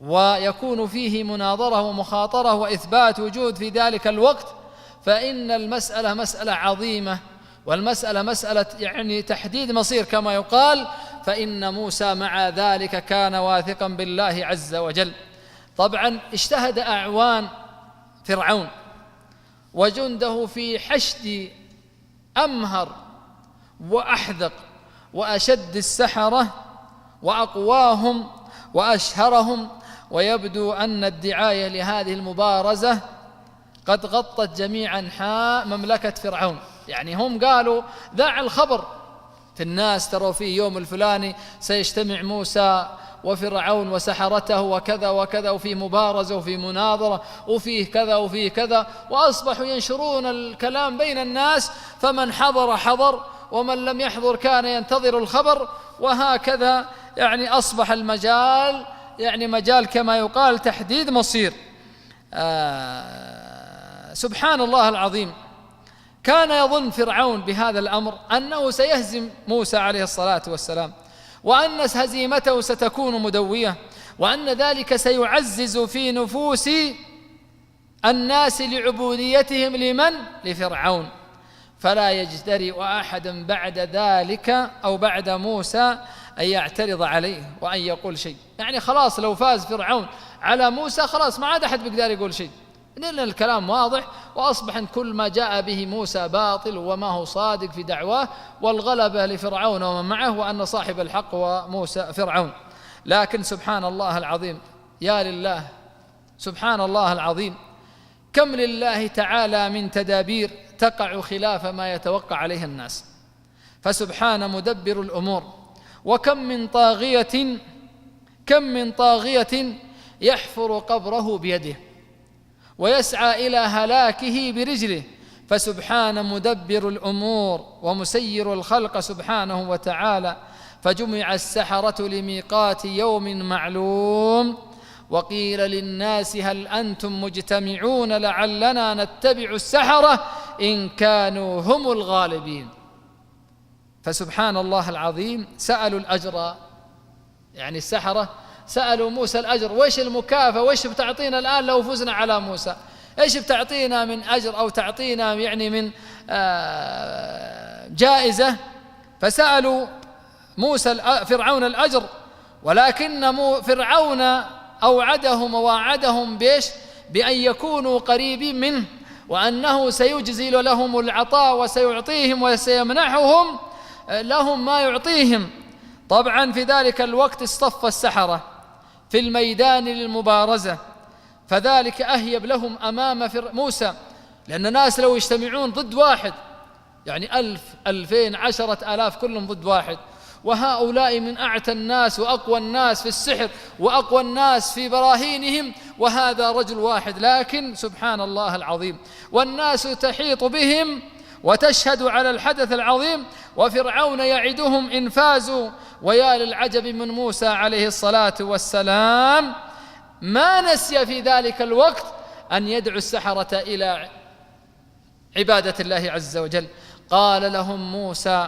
Speaker 1: ويكون فيه مناظرة ومخاطرة وإثبات وجود في ذلك الوقت، فإن المسألة مسألة عظيمة، والمسألة مسألة يعني تحديد مصير كما يقال. فإن موسى مع ذلك كان واثقا بالله عز وجل.
Speaker 2: طبعا اجتهد أعوان فرعون وجنده في حشد أمهر وأحذق وأشد السحرة وأقواهم وأشهرهم، ويبدو أن الدعاية لهذه المبارزة قد غطت جميع أنحاء مملكة فرعون. يعني هم قالوا ذاع الخبر في الناس، تروا في يوم الفلاني سيجتمع موسى وفرعون وسحرته وكذا وكذا، وفي مبارزة وفي مناظرة وفيه كذا وفيه كذا، وأصبحوا ينشرون الكلام بين الناس، فمن حضر حضر ومن لم يحضر كان ينتظر الخبر، وهكذا يعني أصبح المجال يعني مجال كما يقال تحديد مصير. سبحان الله العظيم. كان يظن فرعون بهذا الأمر أنه سيهزم موسى عليه الصلاة والسلام، وأن هزيمته ستكون مدوية، وأن ذلك سيعزز في نفوس الناس لعبوديتهم لمن؟ لفرعون. فلا يجترئ أحد بعد ذلك أو بعد موسى أن يعترض عليه وأن يقول شيء. يعني خلاص لو فاز فرعون على موسى خلاص ما عاد أحد بيقدر يقول شيء، لأن الكلام واضح، وأصبح أن كل ما جاء به موسى باطل وما هو صادق في دعواه، والغلبة لفرعون ومن معه، وأن صاحب الحق وموسى فرعون. لكن سبحان الله العظيم، يا لله، سبحان الله العظيم، كم لله تعالى من تدابير تقع خلاف ما يتوقع عليها الناس، فسبحان مدبر الأمور. وكم من طاغية يحفر قبره بيده ويسعى إلى هلاكه برجله، فسبحان مدبر الأمور ومسير الخلق سبحانه وتعالى. فجمع السحرة لميقات يوم معلوم، وقيل للناس هل أنتم مجتمعون لعلنا نتبع السحرة إن كانوا هم الغالبين. فسبحان الله العظيم، سألوا الأجر، يعني السحرة سألوا موسى الأجر، وإيش المكافأة، وإيش بتعطينا الآن لو فزنا على موسى، إيش بتعطينا من أجر أو تعطينا يعني من جائزة. فسألوا موسى فرعون الأجر، ولكن فرعون أوعدهم وواعدهم بإيش؟ بأن يكونوا قريبين منه، وأنه سيجزل لهم العطاء وسيعطيهم وسيمنحهم لهم ما يعطيهم. طبعا في ذلك الوقت اصطف السحرة في الميدان للمبارزة، فذلك أهيب لهم أمام موسى، لأن الناس لو يجتمعون ضد واحد يعني 1000 2000 10,000 كلهم ضد واحد، وهؤلاء من أعتى الناس وأقوى الناس في السحر وأقوى الناس في براهينهم، وهذا رجل واحد. لكن سبحان الله العظيم، والناس تحيط بهم وتشهد على الحدث العظيم، وفرعون يعدهم إن فازوا. ويا للعجب من موسى عليه الصلاة والسلام، ما نسي في ذلك الوقت أن يدعو السحرة إلى عبادة الله عز وجل. قال لهم موسى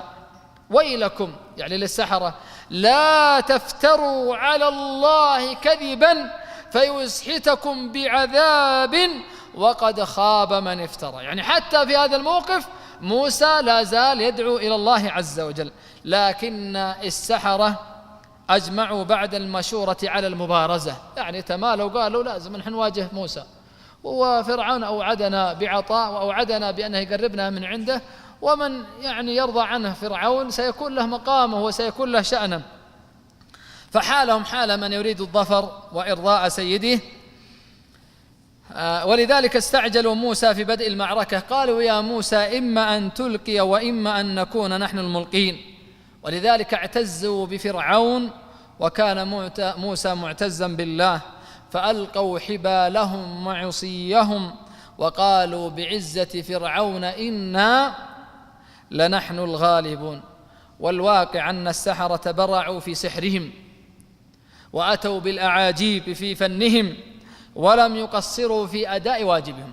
Speaker 2: ويلكم، يعني للسحرة، لا تفتروا على الله كذبا فيسحتكم بعذاب وقد خاب من افترى. يعني حتى في هذا الموقف موسى لا زال يدعو إلى الله عز وجل، لكن السحرة أجمعوا بعد المشورة على المبارزة، يعني تمالوا قالوا لازم نحن نواجه موسى، وفرعون أوعدنا بعطاء وأوعدنا بأنه يقربنا من عنده، ومن يعني يرضى عنه فرعون سيكون له مقامه وسيكون له شأنه. فحالهم حال من يريد الظفر وإرضاء سيده. ولذلك استعجلوا موسى في بدء المعركة، قالوا يا موسى إما أن تلقي وإما أن نكون نحن الملقين. ولذلك اعتزوا بفرعون، وكان موسى معتزا بالله، فألقوا حبالهم وعصيهم وقالوا بعزة فرعون إنا لنحن الغالبون. والواقع أن السحرة برعوا في سحرهم وأتوا بالأعاجيب في فنهم، ولم يقصروا في أداء واجبهم.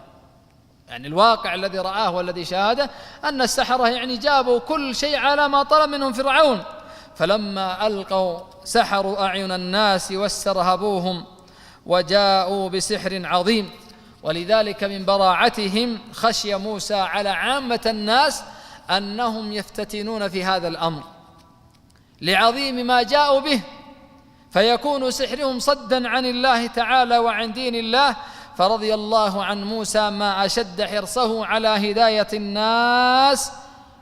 Speaker 2: يعني الواقع الذي رآه والذي شاهده أن السحرة يعني جابوا كل شيء على ما طلب منهم فرعون، فلما ألقوا سحروا أعين الناس واسترهبوهم وجاءوا بسحر عظيم. ولذلك من براعتهم خشي موسى على عامة الناس أنهم يفتتنون في هذا الأمر لعظيم ما جاءوا به، فيكون سحرهم صدا عن الله تعالى وعن دين الله. فرضي الله عن موسى ما أشد حرصه على هداية الناس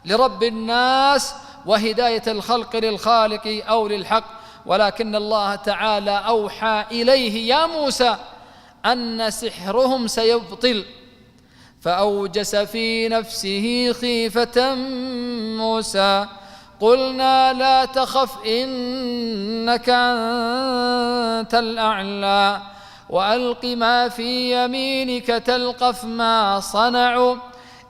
Speaker 2: لرب الناس وهداية الخلق للخالق أو للحق، ولكن الله تعالى أوحى إليه يا موسى أن سحرهم سيبطل، فأوجس في نفسه خيفة موسى. قلنا لا تخف إنك أنت الأعلى وألق ما في يمينك تلقف ما صنعوا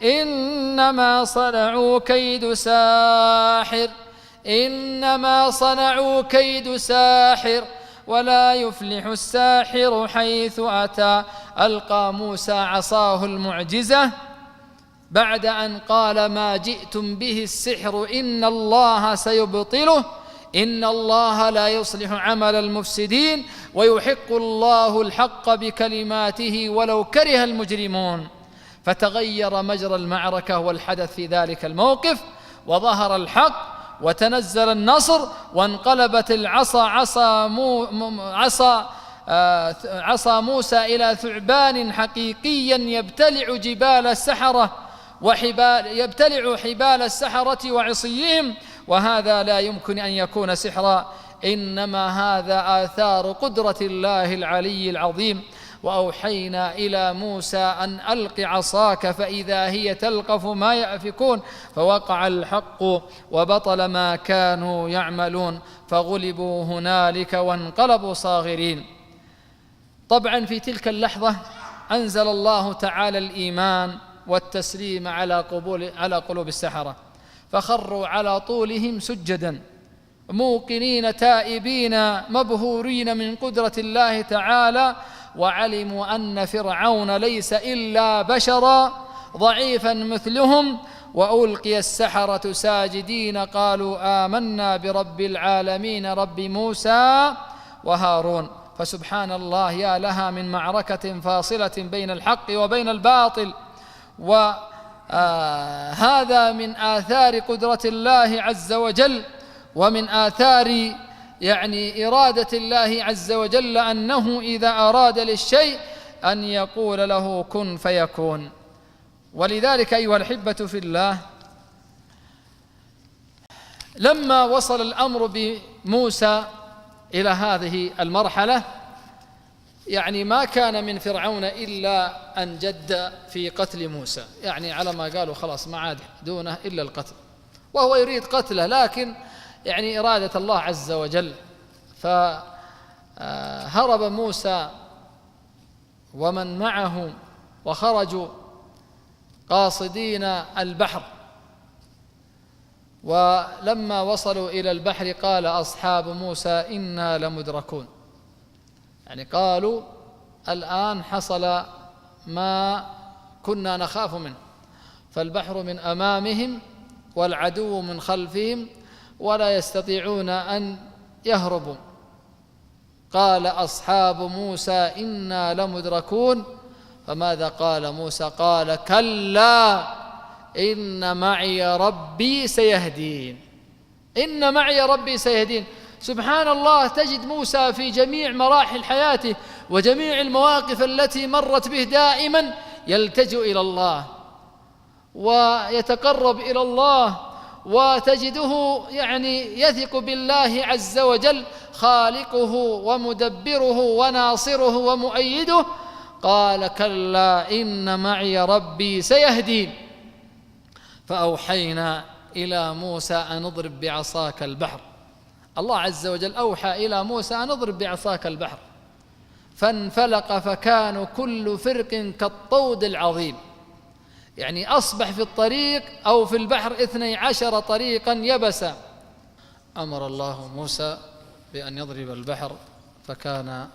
Speaker 2: إنما صنعوا كيد ساحر إنما صنعوا كيد ساحر ولا يفلح الساحر حيث أتى. ألقى موسى عصاه المعجزة بعد أن قال ما جئتم به السحر إن الله سيبطله إن الله لا يصلح عمل المفسدين ويحق الله الحق بكلماته ولو كره المجرمون. فتغير مجرى المعركة والحدث في ذلك الموقف، وظهر الحق وتنزل النصر، وانقلبت العصا عصا موسى إلى ثعبان حقيقيا يبتلع جبال السحرة يبتلع حبال السحرة وعصيهم، وهذا لا يمكن أن يكون سحرا، إنما هذا آثار قدرة الله العلي العظيم. وأوحينا إلى موسى أن ألق عصاك فإذا هي تلقف ما يأفكون، فوقع الحق وبطل ما كانوا يعملون، فغلبوا هنالك وانقلبوا صاغرين. طبعا في تلك اللحظة أنزل الله تعالى الإيمان والتسليم على قلوب السحرة، فخروا على طولهم سجدا موقنين تائبين مبهورين من قدرة الله تعالى، وعلموا أن فرعون ليس إلا بشرا ضعيفا مثلهم، وألقي السحرة ساجدين قالوا آمنا برب العالمين رب موسى وهارون. فسبحان الله، يا لها من معركة فاصلة بين الحق وبين الباطل، وهذا من آثار قدرة الله عز وجل، ومن آثار إرادة الله عز وجل أنه إذا أراد للشيء أن يقول له كن فيكون. ولذلك أيها الأحبة في الله، لما وصل الأمر بموسى إلى هذه المرحلة، ما كان من فرعون إلا أن جد في قتل موسى، على ما قالوا خلاص ما عاد دونه إلا القتل، وهو يريد قتله، لكن إرادة الله عز وجل. فهرب موسى ومن معه وخرجوا قاصدين البحر، ولما وصلوا إلى البحر قال أصحاب موسى إنا لمدركون، قالوا الآن حصل ما كنا نخاف منه، فالبحر من أمامهم والعدو من خلفهم ولا يستطيعون أن يهربوا. قال أصحاب موسى إنا لمدركون، فماذا قال موسى؟ قال كلا إن معي ربي سيهدين. إن معي ربي سيهدين. سبحان الله، تجد موسى في جميع مراحل حياته وجميع المواقف التي مرت به دائما يلتجئ إلى الله ويتقرب إلى الله، وتجده يثق بالله عز وجل خالقه ومدبره وناصره ومؤيده. قال كلا إن معي ربي سيهدين. فأوحينا إلى موسى أن اضرب بعصاك البحر. الله عز وجل أوحى إلى موسى أن اضرب بعصاك البحر، فانفلق فكانوا كل فرق كالطود العظيم. أصبح في الطريق أو في البحر 12 طريقا يبسا. أمر الله موسى بأن يضرب البحر، فكان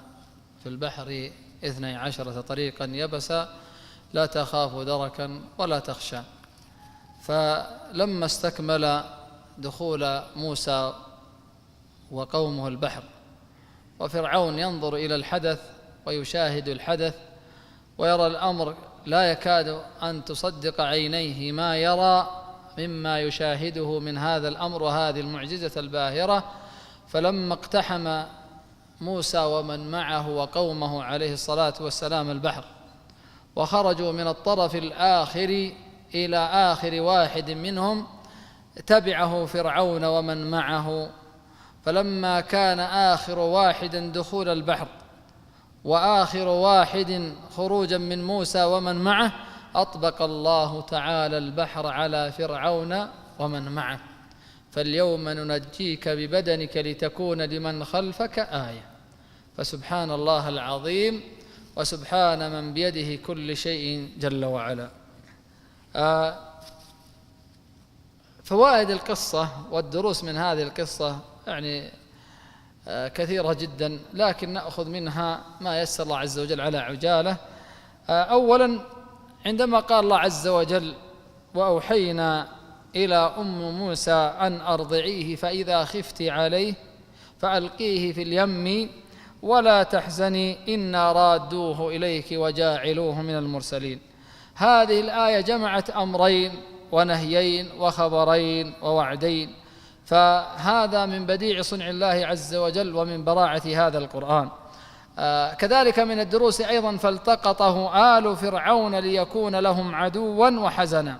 Speaker 2: في البحر 12 طريقا يبسا لا تخاف دركا ولا تخشى. فلما استكمل دخول موسى وقومه البحر، وفرعون ينظر إلى الحدث ويشاهد الحدث ويرى الأمر لا يكاد أن تصدق عينيه ما يرى مما يشاهده من هذا الأمر وهذه المعجزة الباهرة، فلما اقتحم موسى ومن معه وقومه عليه الصلاة والسلام البحر، وخرجوا من الطرف الآخر إلى آخر واحد منهم، تبعه فرعون ومن معه. فلما كان آخر واحد دخول البحر وآخر واحد خروجا من موسى ومن معه، أطبق الله تعالى البحر على فرعون ومن معه. فاليوم ننجيك ببدنك لتكون لمن خلفك آية. فسبحان الله العظيم، وسبحان من بيده كل شيء جل وعلا. فوائد القصة والدروس من هذه القصة يعني كثيرة جدا، لكن نأخذ منها ما يسر الله عز وجل على عجالة. أولا، عندما قال الله عز وجل: وأوحينا إلى أم موسى أن أرضعيه فإذا خفت عليه فألقيه في اليم ولا تحزني إنا رادوه إليك وجاعلوه من المرسلين. هذه الآية جمعت أمرين ونهيين وخبرين ووعدين، فهذا من بديع صنع الله عز وجل ومن براعة هذا القرآن. كذلك من الدروس أيضا: فالتقطه آل فرعون ليكون لهم عدوا وحزنا.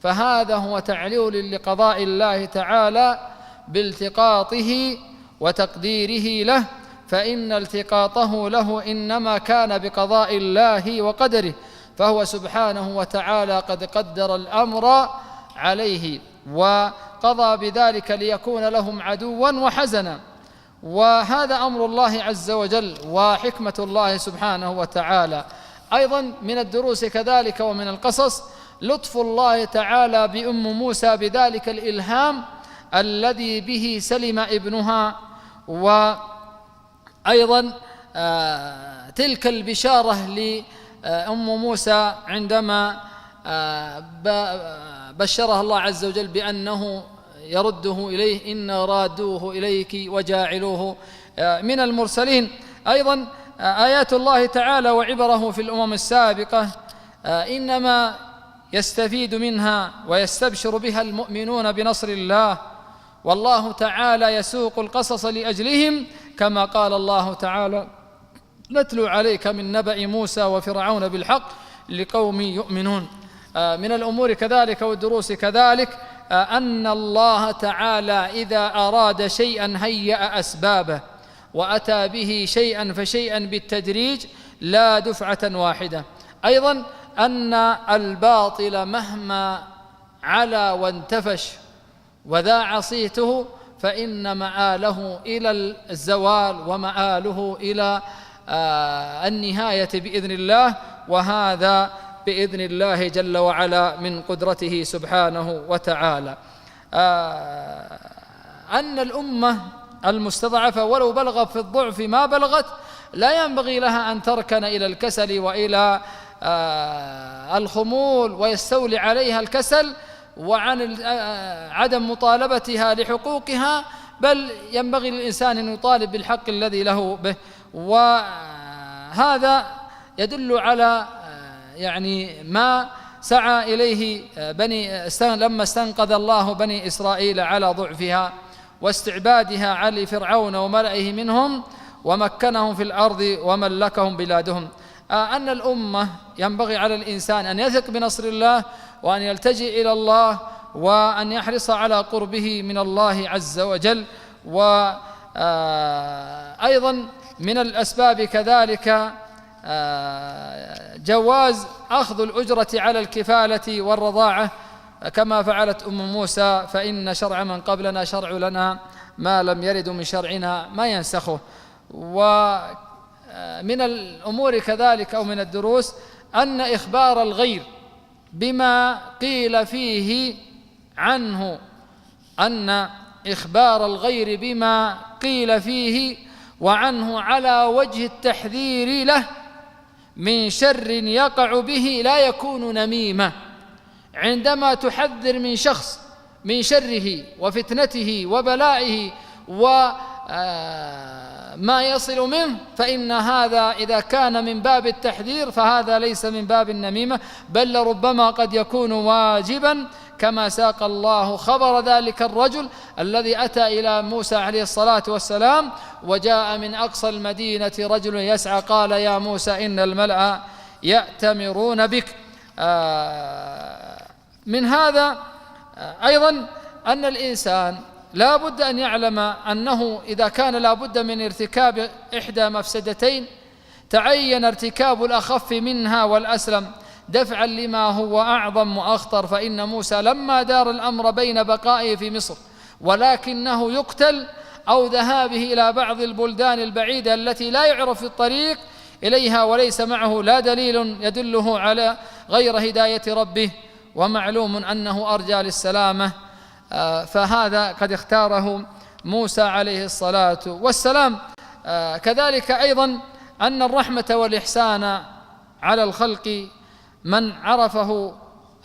Speaker 2: فهذا هو تعليل لقضاء الله تعالى بالتقاطه وتقديره له، فإن التقاطه له إنما كان بقضاء الله وقدره، فهو سبحانه وتعالى قد قدر الأمر عليه وقضى بذلك ليكون لهم عدوا وحزنا. وهذا أمر الله عز وجل وحكمة الله سبحانه وتعالى. أيضا من الدروس كذلك ومن القصص لطف الله تعالى بأم موسى بذلك الإلهام الذي به سلم ابنها، وأيضا تلك البشارة لأم موسى عندما بشرها الله عز وجل بأنه يرده إليه: إنا رادوه إليك وجاعلوه من المرسلين. أيضا آيات الله تعالى وعبره في الأمم السابقة إنما يستفيد منها ويستبشر بها المؤمنون بنصر الله، والله تعالى يسوق القصص لأجلهم، كما قال الله تعالى: نتلو عليك من نبأ موسى وفرعون بالحق لقوم يؤمنون. من الأمور كذلك والدروس كذلك أن الله تعالى إذا أراد شيئا هيأ أسبابه وأتى به شيئا فشيئا بالتدريج لا دفعة واحدة. أيضا أن الباطل مهما علا وانتفش وذاع صيته فإن مآله إلى الزوال ومآله إلى النهاية بإذن الله، وهذا بإذن الله جل وعلا من قدرته سبحانه وتعالى. أن الأمة المستضعفة ولو بلغت في الضعف ما بلغت لا ينبغي لها أن تركن إلى الكسل وإلى الخمول ويستولي عليها الكسل وعن عدم مطالبتها لحقوقها، بل ينبغي للإنسان أن يطالب بالحق الذي له به. وهذا يدل على يعني ما سعى إليه لما استنقذ الله بني إسرائيل على ضعفها واستعبادها على فرعون وملئه منهم ومكنهم في الأرض وملكهم بلادهم. أن الأمة ينبغي على الإنسان أن يثق بنصر الله وأن يلتجئ إلى الله وأن يحرص على قربه من الله عز وجل. وأيضا من الأسباب كذلك جواز أخذ الأجرة على الكفالة والرضاعة كما فعلت أم موسى، فإن شرع من قبلنا شرع لنا ما لم يرد من شرعنا ما ينسخه. ومن الأمور كذلك أو من الدروس أن إخبار الغير بما قيل فيه عنه، أن إخبار الغير بما قيل فيه وعنه على وجه التحذير له من شر يقع به لا يكون نميمة. عندما تحذر من شخص من شره وفتنته وبلائه وما يصل منه، فإن هذا إذا كان من باب التحذير فهذا ليس من باب النميمة، بل ربما قد يكون واجبا، كما ساق الله خبر ذلك الرجل الذي أتى إلى موسى عليه الصلاة والسلام وجاء من أقصى المدينة رجل يسعى قال يا موسى إن الملأ يأتمرون بك. من هذا أيضا أن الإنسان لا بد أن يعلم أنه إذا كان لا بد من ارتكاب إحدى مفسدتين تعين ارتكاب الأخف منها والأسلم دفعا لما هو أعظم وأخطر. فإن موسى لما دار الأمر بين بقائه في مصر ولكنه يقتل أو ذهابه إلى بعض البلدان البعيدة التي لا يعرف الطريق إليها وليس معه لا دليل يدله على غير هداية ربه ومعلوم أنه أرجى للسلامة، فهذا قد اختاره موسى عليه الصلاة والسلام. كذلك أيضا أن الرحمة والإحسان على الخلق من عرفه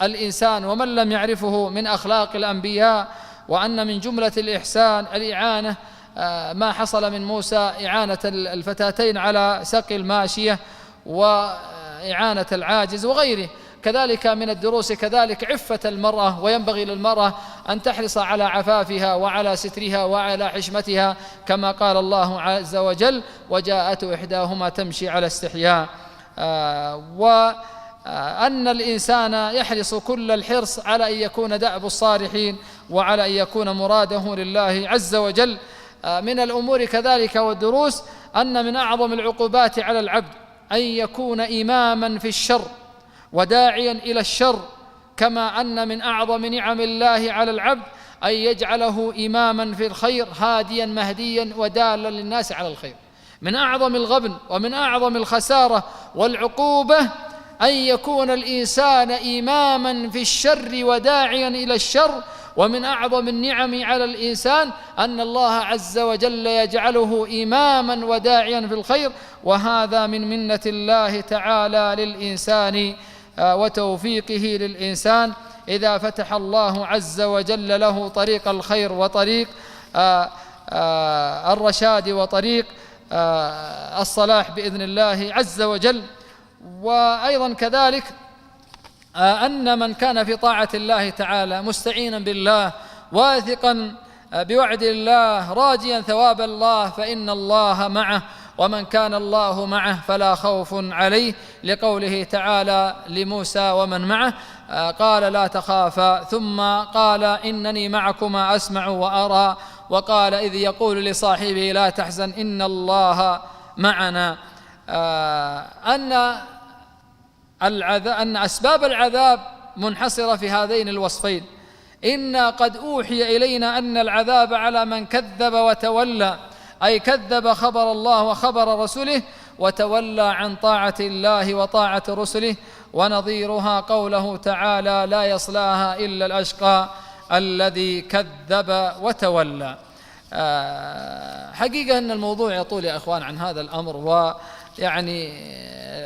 Speaker 2: الإنسان ومن لم يعرفه من أخلاق الأنبياء، وأن من جملة الإحسان الإعانة ما حصل من موسى إعانة الفتاتين على سقي الماشية وإعانة العاجز وغيره. كذلك من الدروس كذلك عفة المرأة، وينبغي للمرأة أن تحرص على عفافها وعلى سترها وعلى حشمتها كما قال الله عز وجل وجاءت إحداهما تمشي على استحياء. وأن الإنسان يحرص كل الحرص على أن يكون دأب الصالحين وعلى أن يكون مراده لله عز وجل. من الأمور كذلك والدروس أن من أعظم العقوبات على العبد أن يكون إماما في الشر وداعيا إلى الشر، كما أن من أعظم نعم الله على العبد أن يجعله إماما في الخير هاديا مهديا ودالا للناس على الخير. من أعظم الغبن ومن أعظم الخسارة والعقوبة أن يكون الإنسان إماما في الشر وداعيا إلى الشر. ومن أعظم النعم على الإنسان أن الله عز وجل يجعله إماما وداعيا في الخير، وهذا من منة الله تعالى للإنسان وتوفيقه للإنسان إذا فتح الله عز وجل له طريق الخير وطريق الرشاد وطريق الصلاح بإذن الله عز وجل. وأيضا كذلك أن من كان في طاعة الله تعالى مستعينا بالله واثقا بوعد الله راجيا ثواب الله فإن الله معه، ومن كان الله معه فلا خوف عليه، لقوله تعالى لموسى ومن معه قال لا تخافا، ثم قال إنني معكما أسمع وأرى، وقال إذ يقول لصاحبه لا تحزن إن الله معنا. أن أسباب العذاب منحصرة في هذين الوصفين. إنا قد أوحي إلينا أن العذاب على من كذب وتولى، أي كذب خبر الله وخبر رسله وتولى عن طاعة الله وطاعة رسله. ونظيرها قوله تعالى لا يصلاها إلا الأشقى الذي كذب وتولى. حقيقة أن الموضوع يطول يا أخوان عن هذا الأمر، ويعني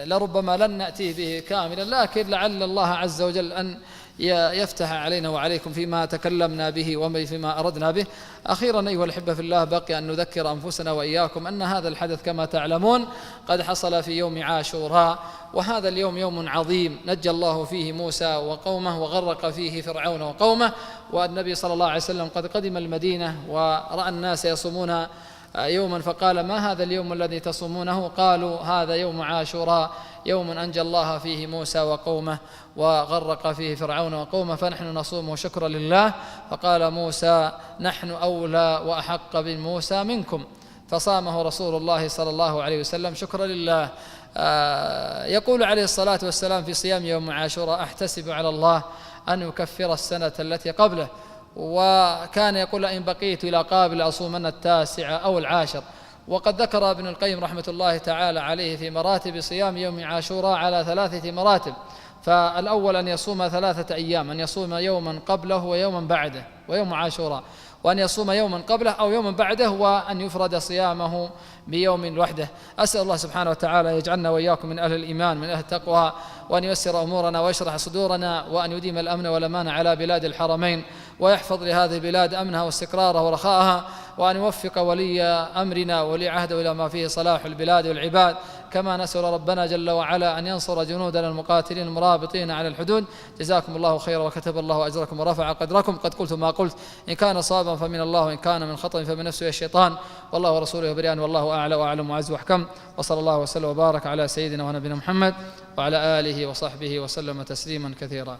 Speaker 2: لربما لن نأتي به كاملا، لكن لعل الله عز وجل أن يفتح علينا وعليكم فيما تكلمنا به وفيما أردنا به. أخيرا أيها الأحبة في الله بقي أن نذكر أنفسنا وإياكم أن هذا الحدث كما تعلمون قد حصل في يوم عاشوراء، وهذا اليوم يوم عظيم نجى الله فيه موسى وقومه وغرق فيه فرعون وقومه. والنبي صلى الله عليه وسلم قد قدم المدينة ورأى الناس يصومون يوما فقال ما هذا اليوم الذي تصومونه؟ قالوا هذا يوم عاشوراء يوم أنجى الله فيه موسى وقومه وغرق فيه فرعون وقومه فنحن نصومه شكرا لله. فقال موسى نحن أولى وأحق بموسى منكم، فصامه رسول الله صلى الله عليه وسلم شكرا لله. يقول عليه الصلاة والسلام في صيام يوم عاشوراء أحتسب على الله أن يكفر السنة التي قبله، وكان يقول إن بقيت إلى قابل أصومن 9 أو 10. وقد ذكر ابن القيم رحمة الله تعالى عليه في مراتب صيام يوم عاشوراء على 3 مراتب. فالأول أن يصوم 3 أيام، أن يصوم يوما قبله ويوما بعده ويوم عاشوراء، وأن يصوم يوما قبله أو يوما بعده، وأن يفرد صيامه بيوم وحده. أسأل الله سبحانه وتعالى يجعلنا وإياكم من أهل الإيمان من أهل التقوى، وأن ييسر أمورنا ويشرح صدورنا، وأن يديم الأمن والأمان على بلاد الحرمين، ويحفظ لهذه البلاد أمنها واستقرارها ورخاءها، وأن يوفق ولي أمرنا ولي عهده إلى ما فيه صلاح البلاد والعباد، كما نسأل ربنا جل وعلا أن ينصر جنودنا المقاتلين المرابطين على الحدود. جزاكم الله خيرا وكتب الله أجركم ورفع قدركم. قد قلت ما قلت، إن كان صوابا فمن الله، وإن كان من خطأ فمن نفسه الشيطان، والله ورسوله بريان، والله أعلى وأعلم وأعز وأحكم. وصلى الله وسلم وبارك على سيدنا ونبينا محمد وعلى آله وصحبه وسلم تسليما كثيرا.